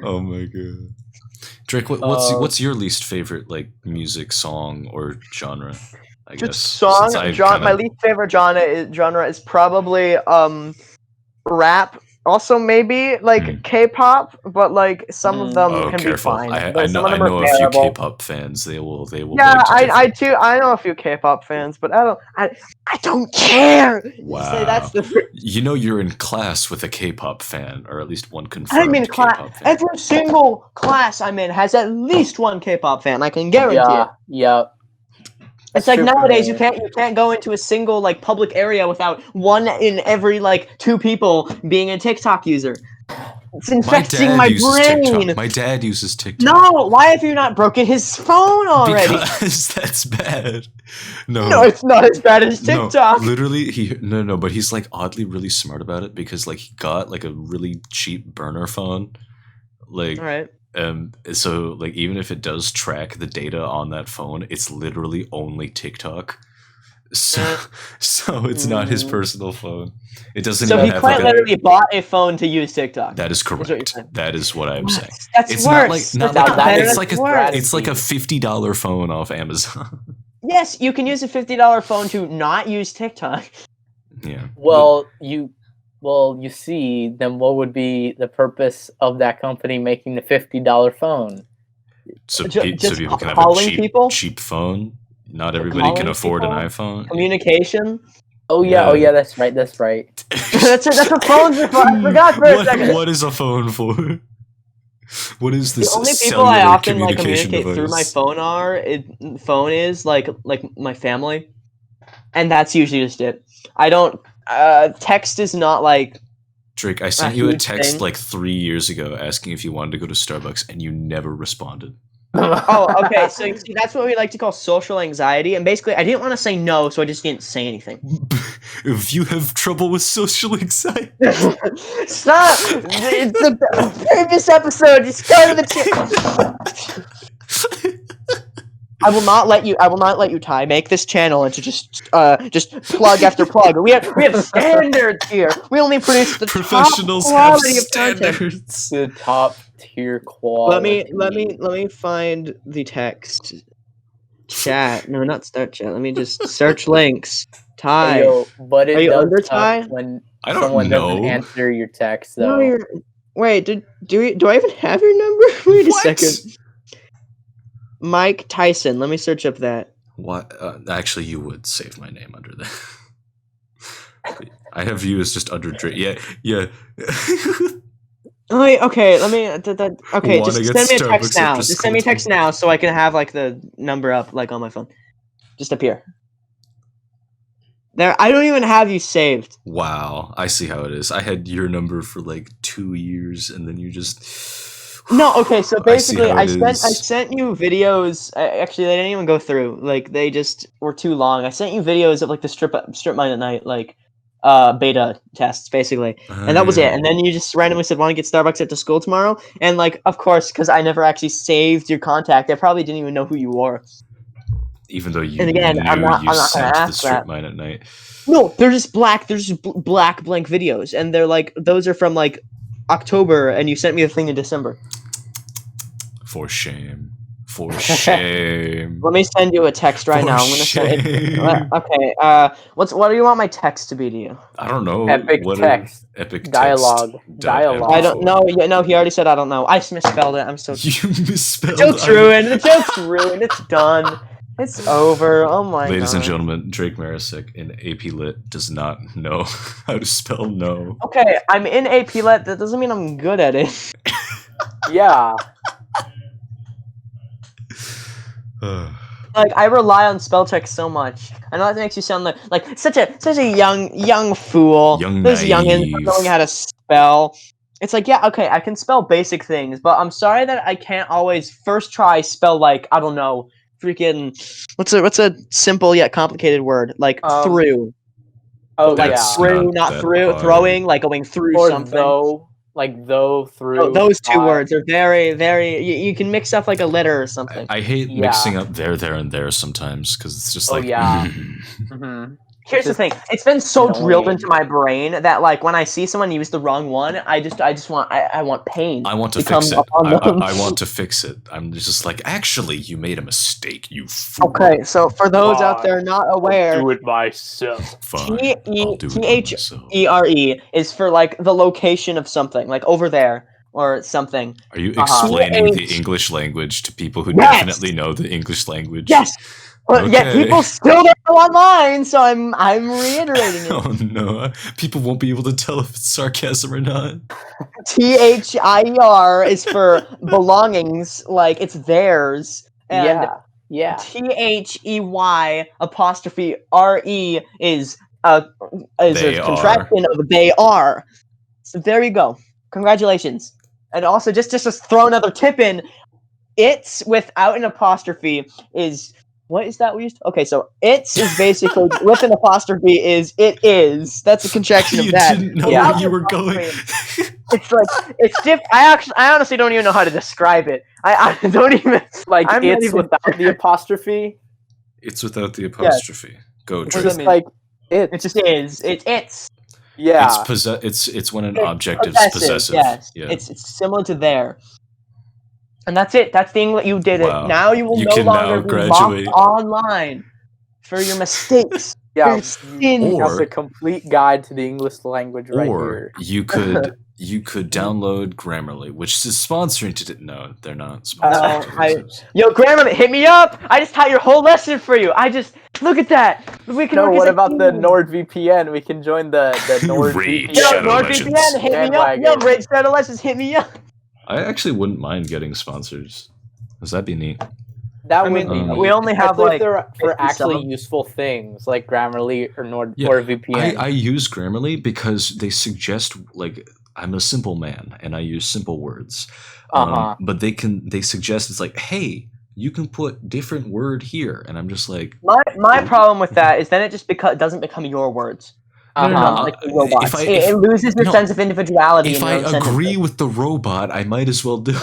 S2: Oh my god. Drake, what's your least favorite like music song or genre? I guess
S1: Song
S2: since I
S1: genre. My
S2: kinda-
S1: least favorite genre is probably rap. Also, maybe like K-pop, but like some of them
S2: Oh,
S1: can
S2: careful!
S1: be fine.
S2: I
S1: But
S2: know
S1: some of them are
S2: a few
S1: terrible.
S2: K-pop fans. They will.
S1: Yeah,
S2: beg to
S1: I
S2: differ.
S1: too. I know a few K-pop fans, but I don't care.
S2: Wow.
S1: So that's the.
S2: You know you're in class with a K-pop fan, or at least one confirmed
S1: I'm in class.
S2: K-pop fan.
S1: Every single class I'm in has at least one K-pop fan. I can guarantee it.
S3: Yeah.
S1: It's like nowadays you can't go into a single like public area without one in every like two people being a TikTok user. It's infecting my brain.
S2: TikTok. My dad uses TikTok.
S1: No, why have you not broken his phone already?
S2: Because that's bad.
S1: No, it's not as bad as TikTok.
S2: No, literally, but he's like oddly really smart about it because like he got like a really cheap burner phone, like,
S1: all right.
S2: So like even if it does track the data on that phone, it's literally only TikTok. So it's not his personal phone. It doesn't.
S1: So
S2: even
S1: he
S2: have
S1: quite
S2: like
S1: literally bought a phone to use TikTok.
S2: That is correct. That is what I'm saying.
S1: That's
S2: it's
S1: worse.
S2: Not
S1: That's
S2: like
S1: worse.
S2: it's like a $50 phone off Amazon.
S1: Yes, you can use a $50 phone to not use TikTok.
S2: Yeah.
S3: Well, you see, then what would be the purpose of that company making the $50 phone?
S2: So
S1: just
S2: people can have a cheap phone. Not everybody can afford an iPhone.
S1: Communication.
S3: Oh yeah, that's right. That's
S1: that's what phones are for. I forgot for a second.
S2: What is a phone for? What is this?
S1: The only people I often like communicate through my phone is like my family, and that's usually just it. I don't. Text is not like.
S2: Drake, I sent you a text like 3 years ago asking if you wanted to go to Starbucks, and you never responded.
S1: Oh, okay. So you see, that's what we like to call social anxiety, and basically, I didn't want to say no, so I just didn't say anything.
S2: If you have trouble with social anxiety,
S1: stop! The previous episode, you started the. I will not let you, Ty, make this channel into just plug after plug. We have standards here. We only produce the
S2: professionals
S1: top quality
S2: have
S1: of content.
S3: Standards. The top tier quality.
S1: Let me find the text. Chat. No, not start chat. Let me just search links. Ty.
S3: Hey, yo, but it
S1: Are you
S3: does
S1: under
S3: suck
S1: Ty?
S3: when
S2: I don't
S3: someone
S2: know.
S3: doesn't answer your text though.
S1: No, wait, do I even have your number? Wait a second. Mike Tyson. Let me search up that.
S2: What? Actually, you would save my name under that. I have you as just under Drake. Yeah.
S1: Okay, let me. Okay,
S2: Wanna
S1: just
S2: get
S1: send me a text
S2: Starbucks
S1: now.
S2: after
S1: Just send me a
S2: school
S1: text now so I can have like the number up like on my phone. Just up here. There, I don't even have you saved.
S2: Wow, I see how it is. I had your number for like 2 years, and then you just.
S1: No, okay. So
S2: I see
S1: basically,
S2: how
S1: I
S2: it
S1: sent I
S2: is.
S1: sent you videos. Actually, they didn't even go through. Like they just were too long. I sent you videos of like the strip mine at night, like beta tests basically,
S2: Oh,
S1: and that was it.
S2: yeah.
S1: And then you just randomly said, "Want to get Starbucks after school tomorrow?" And like, of course, because I never actually saved your contact, I probably didn't even know who you were.
S2: Even though you
S1: And again, I'm
S2: knew
S1: not.
S2: you
S1: I'm not gonna
S2: sent the
S1: ask
S2: strip
S1: that.
S2: mine at night.
S1: No, they're just black. They're just black blank videos, and they're like those are from like October, and you sent me the thing in December.
S2: For shame. For shame.
S1: Let me send you a text right
S2: For
S1: now. I'm gonna send it.
S2: shame.
S1: Okay. What do you want my text to be to you?
S2: I don't know.
S3: Epic
S2: What
S3: text.
S2: are epic
S3: Dialogue.
S2: text
S3: Dialogue.
S1: I don't
S2: MP4?
S1: know. Yeah, no, he already said I don't know. I misspelled it. I'm so.
S2: You
S1: The
S2: misspelled.
S1: joke's ruined. The joke's ruined. It's done. It's over. Oh my god.
S2: Ladies and gentlemen, Drake Marisick in AP Lit does not know how to spell no.
S1: Okay, I'm in AP Lit. That doesn't mean I'm good at it.
S3: Yeah.
S1: Like I rely on spell check so much. I know that makes you sound like such a young fool.
S2: Young
S1: Those youngins
S2: naive.
S1: not knowing how to spell. It's like, yeah, okay, I can spell basic things, but I'm sorry that I can't always first try spell like, I don't know, freaking what's a simple yet complicated word? Like through.
S3: Oh
S1: But like
S2: That's
S3: yeah.
S1: through,
S2: not
S1: not
S2: that
S1: through,
S2: hard.
S1: throwing, like going through
S3: Or
S1: something.
S3: though, like though through.
S1: Those two
S3: not.
S1: words are very you can mix up like a letter or something.
S2: I hate
S3: Yeah.
S2: mixing up there, and there sometimes because it's just
S3: Oh,
S2: like.
S3: yeah.
S2: mm.
S1: Here's the
S3: just
S1: thing. It's been so drilled
S3: annoying.
S1: into my brain that like when I see someone use the wrong one, I just want I want pain.
S2: I want to
S1: come
S2: fix it.
S1: upon them.
S2: I want to fix it. I'm just like, actually, you made a mistake, you fool.
S1: Okay, so for those out there not aware,
S3: do it myself.
S2: Fine, I'll do it by myself.
S1: THERE is for like the location of something, like over there or something.
S2: Are you explaining the
S1: TH
S2: English language to people who
S1: Yes!
S2: definitely know the English language?
S1: Yes. But yet
S2: Okay.
S1: people still don't know online, so I'm reiterating it.
S2: Oh no, people won't be able to tell if it's sarcasm or not.
S1: THIER is for belongings, like it's theirs. And
S3: Yeah.
S1: THEY apostrophe RE is a
S2: They
S1: contraction of they are. So there you go. Congratulations. And also just to throw another tip in, it's without an apostrophe is what is that we used? Okay, so it's is basically with an apostrophe is it is. That's a contraction of that.
S2: You didn't know
S1: Without
S2: where you
S1: an
S2: were going.
S1: It's like it's diff. I honestly don't even know how to describe it. I don't even
S3: Like
S1: I'm not
S3: it's
S1: even-
S3: without the apostrophe.
S2: It's without the apostrophe. Go,
S1: What
S2: Drake.
S1: does
S3: Just
S1: that mean?
S3: like
S1: It just is. It's
S3: yeah.
S2: It's when an
S1: It's
S2: object is
S1: possessive.
S2: possessive.
S1: Yes,
S2: Yeah.
S1: it's similar to there. And that's it. That's the English. You did
S2: Wow.
S1: it. Now you will
S2: You
S1: no
S2: can
S1: longer
S2: now
S1: be
S2: graduate.
S1: mocked online for your mistakes.
S3: Yeah,
S1: your sins.
S2: Or-
S3: That's a complete guide to the English language right
S2: Or
S3: here.
S2: you could download Grammarly, which is sponsoring today. No, they're not
S1: No,
S2: sponsoring.
S1: Yo, Grandma, hit me up. I just taught your whole lesson for you. I just look at that. We can.
S3: No,
S1: work as
S3: what
S1: a
S3: about the
S1: team.
S3: NordVPN? We can join the
S2: Raid
S1: Yo,
S3: NordVPN.
S2: Shadow
S1: NordVPN,
S2: Legends.
S1: hit me up. Yo,
S3: Bandwagon.
S1: Raid Shadow Legends, hit me up.
S2: I actually wouldn't mind getting sponsors. Does that be neat?
S3: That
S1: I
S3: would
S1: mean,
S3: be
S1: we
S3: neat,
S1: only have,
S3: especially
S1: like,
S3: if they're for
S1: 50
S3: actually
S1: subs.
S3: useful things like Grammarly or
S2: Yeah,
S3: NordVPN.
S2: I use Grammarly because they suggest, like, I'm a simple man and I use simple words. But they suggest it's like, hey, you can put different word here, and I'm just like,
S1: My problem with that is then it just doesn't become your words. They're not like the robots. It loses your sense of individuality.
S2: If
S1: in your
S2: I
S1: own sentences.
S2: agree with the robot, I might as well do it.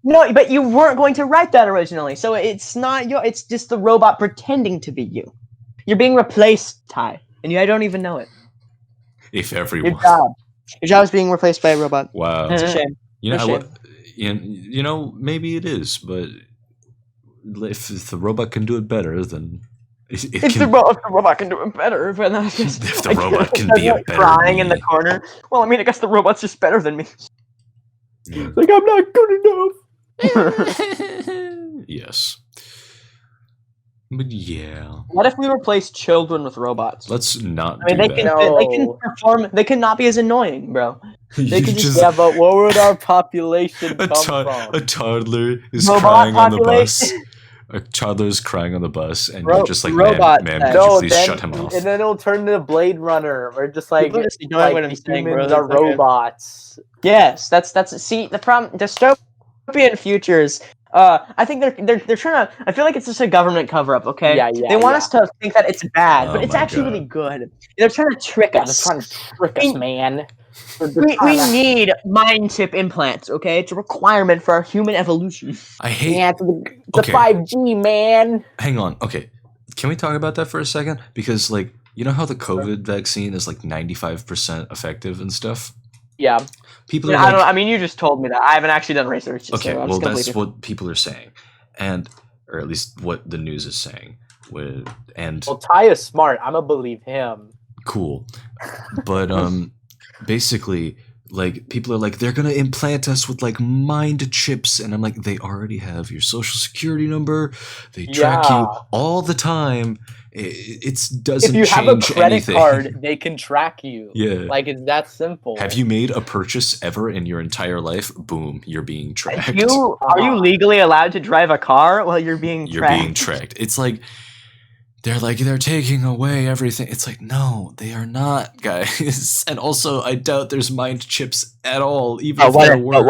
S1: No, but you weren't going to write that originally, so it's not your. It's just the robot pretending to be you. You're being replaced, Ty, and I don't even know it.
S2: If
S1: Your
S2: everyone.
S1: job is being replaced by a robot.
S2: Wow.
S1: It's a shame.
S2: You know,
S1: For
S2: you know, maybe it is, but if the robot can do it better, then
S1: If the robot can do it better, but I guess
S2: If the robot can be a better
S1: crying in the
S2: me.
S1: corner. Well, I mean, I guess the robot's just better than me.
S2: Yeah.
S3: Like I'm not good enough.
S2: Yes. But yeah,
S1: What if we replace children with robots?
S2: let's not
S1: I mean,
S2: do
S1: they
S2: that.
S1: can
S3: No.
S1: they can perform. They cannot be as annoying, bro.
S3: They
S2: You
S3: could
S2: just
S3: yeah, but where would our population
S2: a,
S3: come
S2: to-
S3: from?
S2: a toddler is
S1: Robot
S2: crying on the bus.
S1: population.
S2: A toddler is crying on the bus, and
S1: Ro-
S2: you're just like,
S1: robot
S2: ma'am,
S1: sex.
S2: could you
S3: No,
S2: please
S3: then
S2: shut him off?
S3: and then it'll turn into Blade Runner, or just like
S1: People just ignore what I'm
S3: the
S1: saying, bro.
S3: humans are
S1: It's okay.
S3: robots.
S1: Yes, that's see the problem. Dystopian futures. I think they're trying to. I feel like it's just a government cover up. Okay.
S3: Yeah, yeah,
S1: They want
S3: yeah.
S1: us to think that it's bad, but
S2: Oh
S1: it's
S2: my
S1: actually
S2: God.
S1: really good. They're trying to trick
S3: Yeah, they're
S1: us.
S3: trying to trick us, man.
S1: We need mind chip implants. Okay, it's a requirement for our human evolution.
S2: I hate.
S3: Yeah, it's the
S2: Okay.
S3: 5G, man.
S2: Hang on. Okay. Can we talk about that for a second? Because, like, you know how the COVID vaccine is like 95% effective and stuff?
S3: Yeah.
S2: People
S1: Yeah,
S2: are
S1: I
S2: like,
S1: don't. I mean, you just told me that. I haven't actually done research.
S2: okay,
S1: so I'm
S2: well,
S1: just
S2: that's
S1: completely-
S2: what people are saying. And, or at least what the news is saying. And
S3: Well, Ty is smart. I'm gonna believe him.
S2: cool. But, basically, like, people are like, they're gonna implant us with, like, mind chips. And I'm like, they already have your social security number. They track you
S3: Yeah.
S2: all the time. It
S3: If
S2: doesn't
S3: you have a
S2: change
S3: credit
S2: anything.
S3: card, they can track you.
S2: Yeah.
S3: Like it's that simple.
S2: Have you made a purchase ever in your entire life? Boom, you're being tracked.
S1: Are you legally allowed to drive a car while you're being
S2: You're
S1: tracked?
S2: being tracked. It's like they're taking away everything. It's like, no, they are not, guys. And also, I doubt there's mind chips at all, even if there were.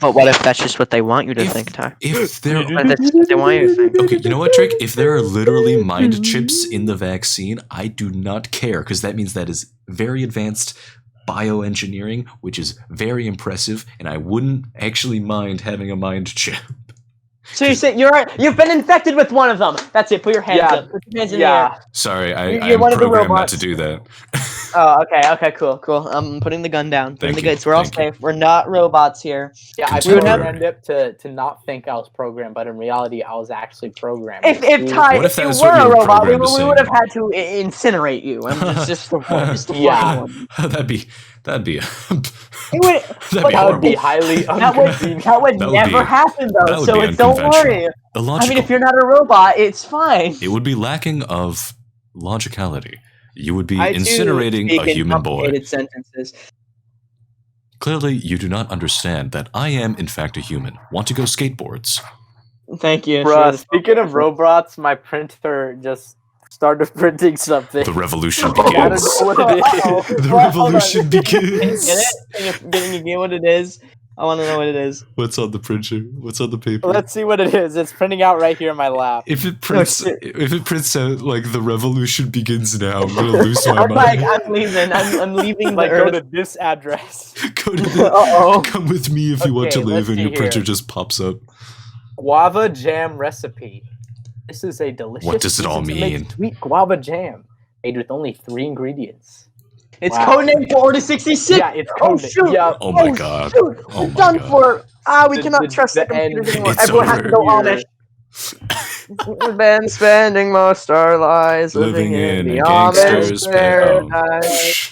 S1: But what if that's just what they want you to
S2: If-
S1: think, Ty?
S2: If there
S1: What if that's what they want you to think?
S2: Okay, you know what, Drake? If there are literally mind chips in the vaccine, I do not care, because that means that is very advanced bioengineering, which is very impressive, and I wouldn't actually mind having a mind chip.
S1: So you say you've been infected with one of them. That's it. Put your hands up. Put your hands in the air.
S2: Sorry,
S1: You're
S2: I'm
S1: one of the
S2: programmed not
S1: robots.
S2: to do that.
S1: Oh, okay, cool. I'm putting the gun down. Putting
S2: Thank
S1: the
S2: you,
S1: guns. We're all
S2: thank you.
S1: safe. We're not robots here.
S3: Yeah, I
S2: Continue.
S3: programmed it to not think I was programmed, but in reality, I was actually programmed.
S1: If
S3: See?
S1: Ty,
S2: What if
S1: if
S2: that
S1: you
S2: was
S1: were
S2: what you
S1: a
S2: were
S1: robot, we,
S2: programmed to
S1: we would have
S2: say?
S1: had to incinerate you. And just the
S3: Yeah.
S1: one.
S2: that'd be
S1: It would,
S2: that'd be
S3: that would be
S2: horrible.
S3: highly
S1: that would
S3: unconvenient.
S1: that would
S2: That would
S1: never
S2: be-
S1: happen
S2: that
S1: though.
S2: would
S1: So
S2: be
S1: don't
S2: unconventional.
S1: worry.
S2: illogical.
S1: I mean, if you're not a robot, it's fine.
S2: It would be lacking of logicality. You would be
S1: I, too,
S2: incinerating
S1: speak
S2: a
S1: in
S2: human boy.
S1: complicated sentences.
S2: Clearly, you do not understand that I am, in fact, a human. Want to go skateboards?
S1: Thank you.
S3: Bruh,
S1: sure.
S3: speaking of robots, my printer just started printing something.
S2: The revolution
S3: I don't
S2: begins.
S3: know what it is.
S1: Uh-oh.
S2: The
S1: What? Hold on.
S2: revolution
S1: Can you
S2: begins.
S1: get it? Can you get what it is? I want to know what it is.
S2: What's on the printer? What's on the paper?
S3: Let's see what it is. It's printing out right here in my lap.
S2: If it prints,
S1: shit.
S2: if it prints out like the revolution begins now, I'm gonna lose my
S1: I'm like,
S2: mind.
S1: I'm leaving. I'm leaving the
S3: Like, go
S1: earth.
S3: to this address.
S2: Go to the,
S1: Uh-oh.
S2: come with me if you want to
S3: Okay,
S2: live,
S3: let's
S2: and your
S3: see
S2: printer
S3: here.
S2: just pops up.
S3: Guava jam recipe. This is a delicious.
S2: What does it all
S3: easy to make
S2: mean?
S3: Sweet guava jam made with only 3 ingredients.
S1: It's
S3: Wow.
S1: codename for Order 66.
S3: Yeah, it's
S1: Oh,
S3: code.
S1: shoot.
S3: Yeah,
S2: Oh my god.
S1: Shoot,
S2: Oh
S1: we're
S2: my
S1: done
S2: God.
S1: for. We
S3: The-
S1: cannot
S3: the-
S1: trust the
S3: the end.
S1: computers anymore.
S2: It's
S1: Everyone has to go
S3: over.
S1: Amish. We've been spending most our lives living in the
S2: a
S1: Amish
S2: gangster's
S1: paradise.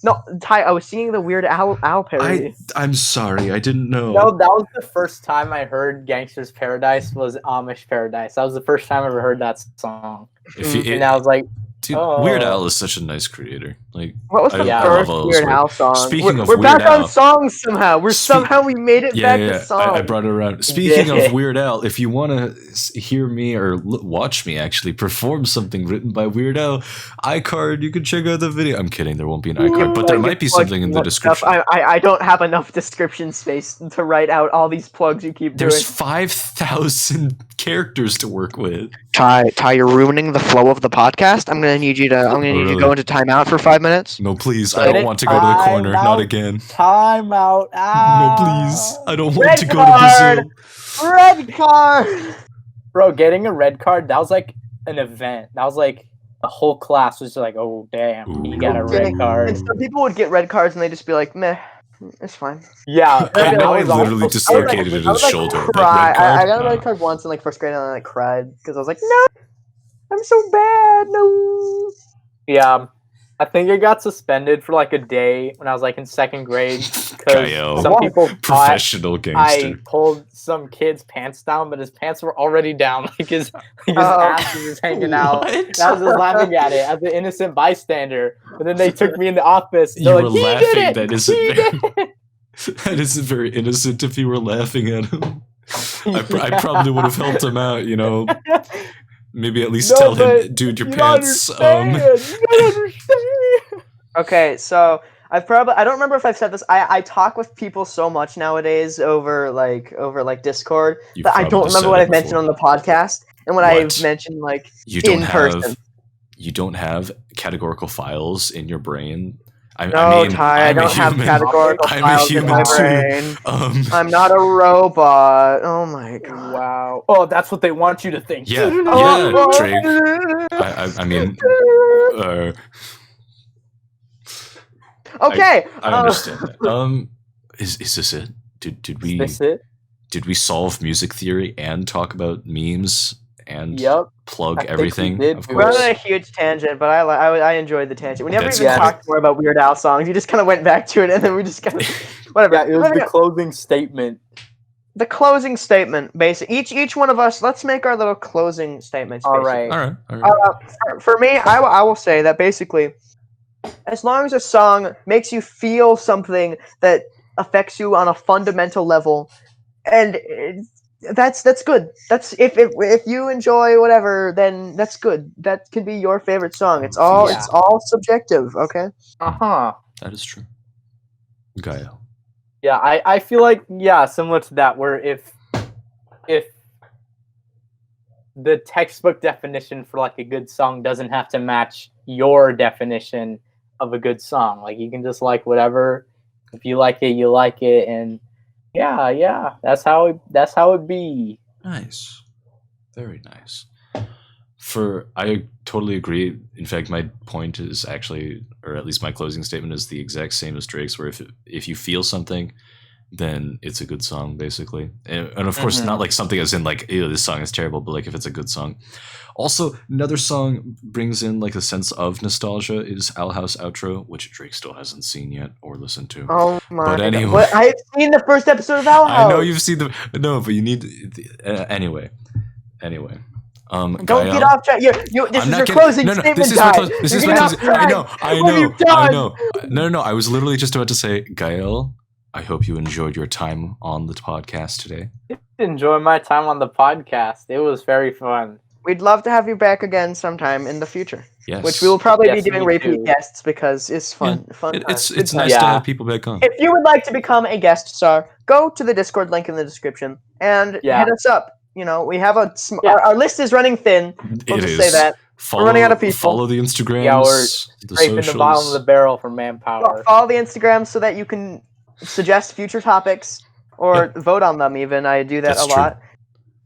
S1: No, Ty, I was seeing the Weird Al parody.
S2: I'm sorry, I didn't know.
S3: No, that was the first time I heard Gangster's Paradise was Amish Paradise. That was the first time I ever heard that song.
S2: If you,
S3: And I was like,
S2: dude,
S3: oh.
S2: Weird Al is such a nice creator. Like,
S1: What was the
S2: I
S3: love
S1: first
S2: all those
S1: Weird
S2: words.
S1: Al song?
S2: Speaking of
S1: we're
S2: Weird
S1: back
S2: Al-
S1: on songs somehow. We made it back to songs.
S2: I brought it around. Speaking
S3: Yeah.
S2: of Weird Al, if you want to hear me or watch me actually perform something written by Weird Al, iCard, you can check out the video. I'm kidding, there won't be an iCard, but there might be something in the description.
S1: I don't have enough description space to write out all these plugs you keep
S2: There's
S1: doing.
S2: 5,000 characters to work with.
S1: Ty, you're ruining the flow of the podcast. I'm gonna need you to
S2: Really?
S1: go into timeout for 5 minutes.
S2: No, please, I
S3: Get
S2: don't
S3: it?
S2: want to go to the corner.
S3: I'm
S2: Not
S3: out.
S2: again.
S3: time out.
S2: No,
S3: Ah.
S2: please. I don't want
S1: Red
S2: to go
S1: card!
S2: to Brazil.
S1: Red card.
S3: Bro, getting a red card, that was like an event. That was like the whole class was just like, oh, damn, he got a
S1: Okay.
S3: red card.
S1: And some people would get red cards and they'd just be like, meh, it's fine.
S3: Yeah.
S2: I
S3: and
S2: know
S3: I
S2: I
S3: was also-
S2: literally dislocated
S1: I
S2: his
S1: would, like,
S2: shoulder. That
S1: cry.
S2: red card?
S1: I got a
S2: No.
S1: red card once in like first grade and I cried because I was like, no, I'm so bad. No.
S3: Yeah. I think I got suspended for like a day when I was like in second grade because
S2: Gael,
S3: some people thought
S2: professional gangster.
S3: I pulled some kid's pants down, but his pants were already down. Like his ass was just hanging out.
S2: What?
S3: And I was just laughing at it as an innocent bystander. But then they took me in the office.
S2: You
S3: They're
S2: were
S3: like, he
S2: laughing.
S3: did it!
S2: That isn't
S3: He
S2: very,
S3: did it!"
S2: that isn't very innocent if you were laughing at him. I
S3: Yeah.
S2: probably would have helped him out, you know. Maybe at least
S3: No,
S2: tell him,
S3: but
S2: dude, your
S3: you don't
S2: pants.
S3: understand. You don't understand.
S1: Okay, so I don't remember if I've said this. I talk with people so much nowadays over Discord
S2: You've
S1: that I don't
S2: probably
S1: remember
S2: said
S1: what
S2: it
S1: I've mentioned
S2: before.
S1: on the podcast and what
S2: What?
S1: I've mentioned like
S2: You don't
S1: in person.
S2: have you don't have categorical files in your brain. I
S1: No,
S2: mean,
S1: Ty, I
S2: I'm a
S1: don't have
S2: human.
S1: categorical
S2: I'm a
S1: files in my
S2: human too.
S1: brain. I'm not a robot. Oh my god.
S3: Wow. Oh, that's what they want you to think.
S2: Yeah,
S1: Oh,
S2: Drake. I mean,
S1: okay.
S2: I understand that. Is this it? Did we
S3: Is this it?
S2: did we solve music theory and talk about memes and
S3: Yep.
S2: plug
S3: I think we
S2: everything?
S3: did
S2: Of
S3: do
S1: We're
S2: course.
S1: on a huge tangent, but I enjoyed the tangent. We never
S2: That's
S1: even
S3: great.
S1: talked more about Weird Al songs. You just kind of went back to it, and then we just kind of whatever.
S3: Yeah, it was the closing statement.
S1: The closing statement, basically. Each one of us. Let's make our little closing statements.
S3: All
S1: basically.
S3: right.
S2: All right.
S1: For me, I will say that basically, as long as a song makes you feel something that affects you on a fundamental level, and that's good. That's if you enjoy whatever, then that's good. That can be your favorite song. It's all
S3: Yeah.
S1: it's all subjective. Okay.
S3: Uh-huh.
S2: That is true. Gaia.
S3: Yeah, I feel like similar to that, where if the textbook definition for like a good song doesn't have to match your definition of a good song. Like you can just like whatever. If you like it, you like it, and yeah, that's how it be.
S2: Nice. Very nice. I totally agree. In fact, my point is actually, or at least my closing statement is the exact same as Drake's, where if you feel something, then it's a good song, basically. And of course, not like something as in like, ew, this song is terrible, but like if it's a good song. Also, another song brings in like a sense of nostalgia is Owl House Outro, which Drake still hasn't seen yet or listened to.
S1: Oh my
S2: But anyway.
S1: god! What? I've seen the first episode of Owl House.
S2: I know you've seen but you need anyway.
S1: Don't
S2: Gael,
S1: get off track. This
S2: I'm
S1: is
S2: not
S1: your
S2: getting-
S1: closing
S2: no,
S1: statement,
S2: This is
S1: Ty.
S2: my closing. This
S1: You're
S2: is my
S1: getting off
S2: closing. I know.
S1: track.
S2: I
S1: What have you
S2: know.
S1: done?
S2: No. I was literally just about to say, Gael, I hope you enjoyed your time on the podcast today.
S3: Enjoy my time on the podcast. It was very fun.
S1: We'd love to have you back again sometime in the future.
S2: Yes.
S1: Which we will probably
S3: Yes,
S1: be doing
S3: me
S1: repeat
S3: too.
S1: guests because it's fun. Fun.
S2: It's
S1: times.
S2: nice
S3: Yeah.
S2: to have people back on.
S1: If you would like to become a guest star, go to the Discord link in the description and
S3: Yeah.
S1: hit us up. You know, we have
S3: Yeah.
S1: our list is running thin. We'll
S2: It
S1: just
S2: is.
S1: say that.
S2: Follow,
S1: running out of people.
S2: Follow the Instagrams,
S3: Yeah, we're
S2: the
S3: Scraping
S2: socials.
S3: the bottom of the barrel for manpower.
S1: Follow the Instagram so that you can suggest future topics or vote on them. Even I do that
S2: That's
S1: a
S2: true.
S1: lot.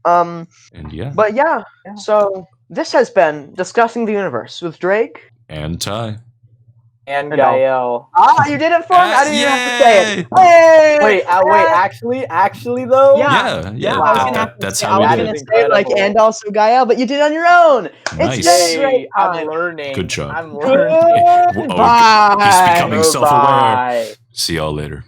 S2: And yeah,
S1: But yeah. So this has been Discussing the Universe with Drake.
S2: and Ty.
S3: And
S1: No.
S3: Gael.
S1: You did it for me. I didn't even have to say it.
S3: Wait, actually though?
S1: Yeah.
S2: Yeah.
S1: I was gonna
S2: that-
S1: have to
S2: that's
S1: say-
S2: how
S1: I
S2: we
S1: was
S2: do
S1: gonna
S2: it.
S3: is
S1: say like
S3: incredible.
S1: and also Gael, but you did it on your own.
S2: Nice.
S1: It's just
S3: Yay,
S1: great.
S3: I'm learning.
S2: Good job.
S3: I'm learning.
S2: Oh, he's
S1: Bye.
S2: becoming self-aware.
S3: Bye.
S2: See y'all later.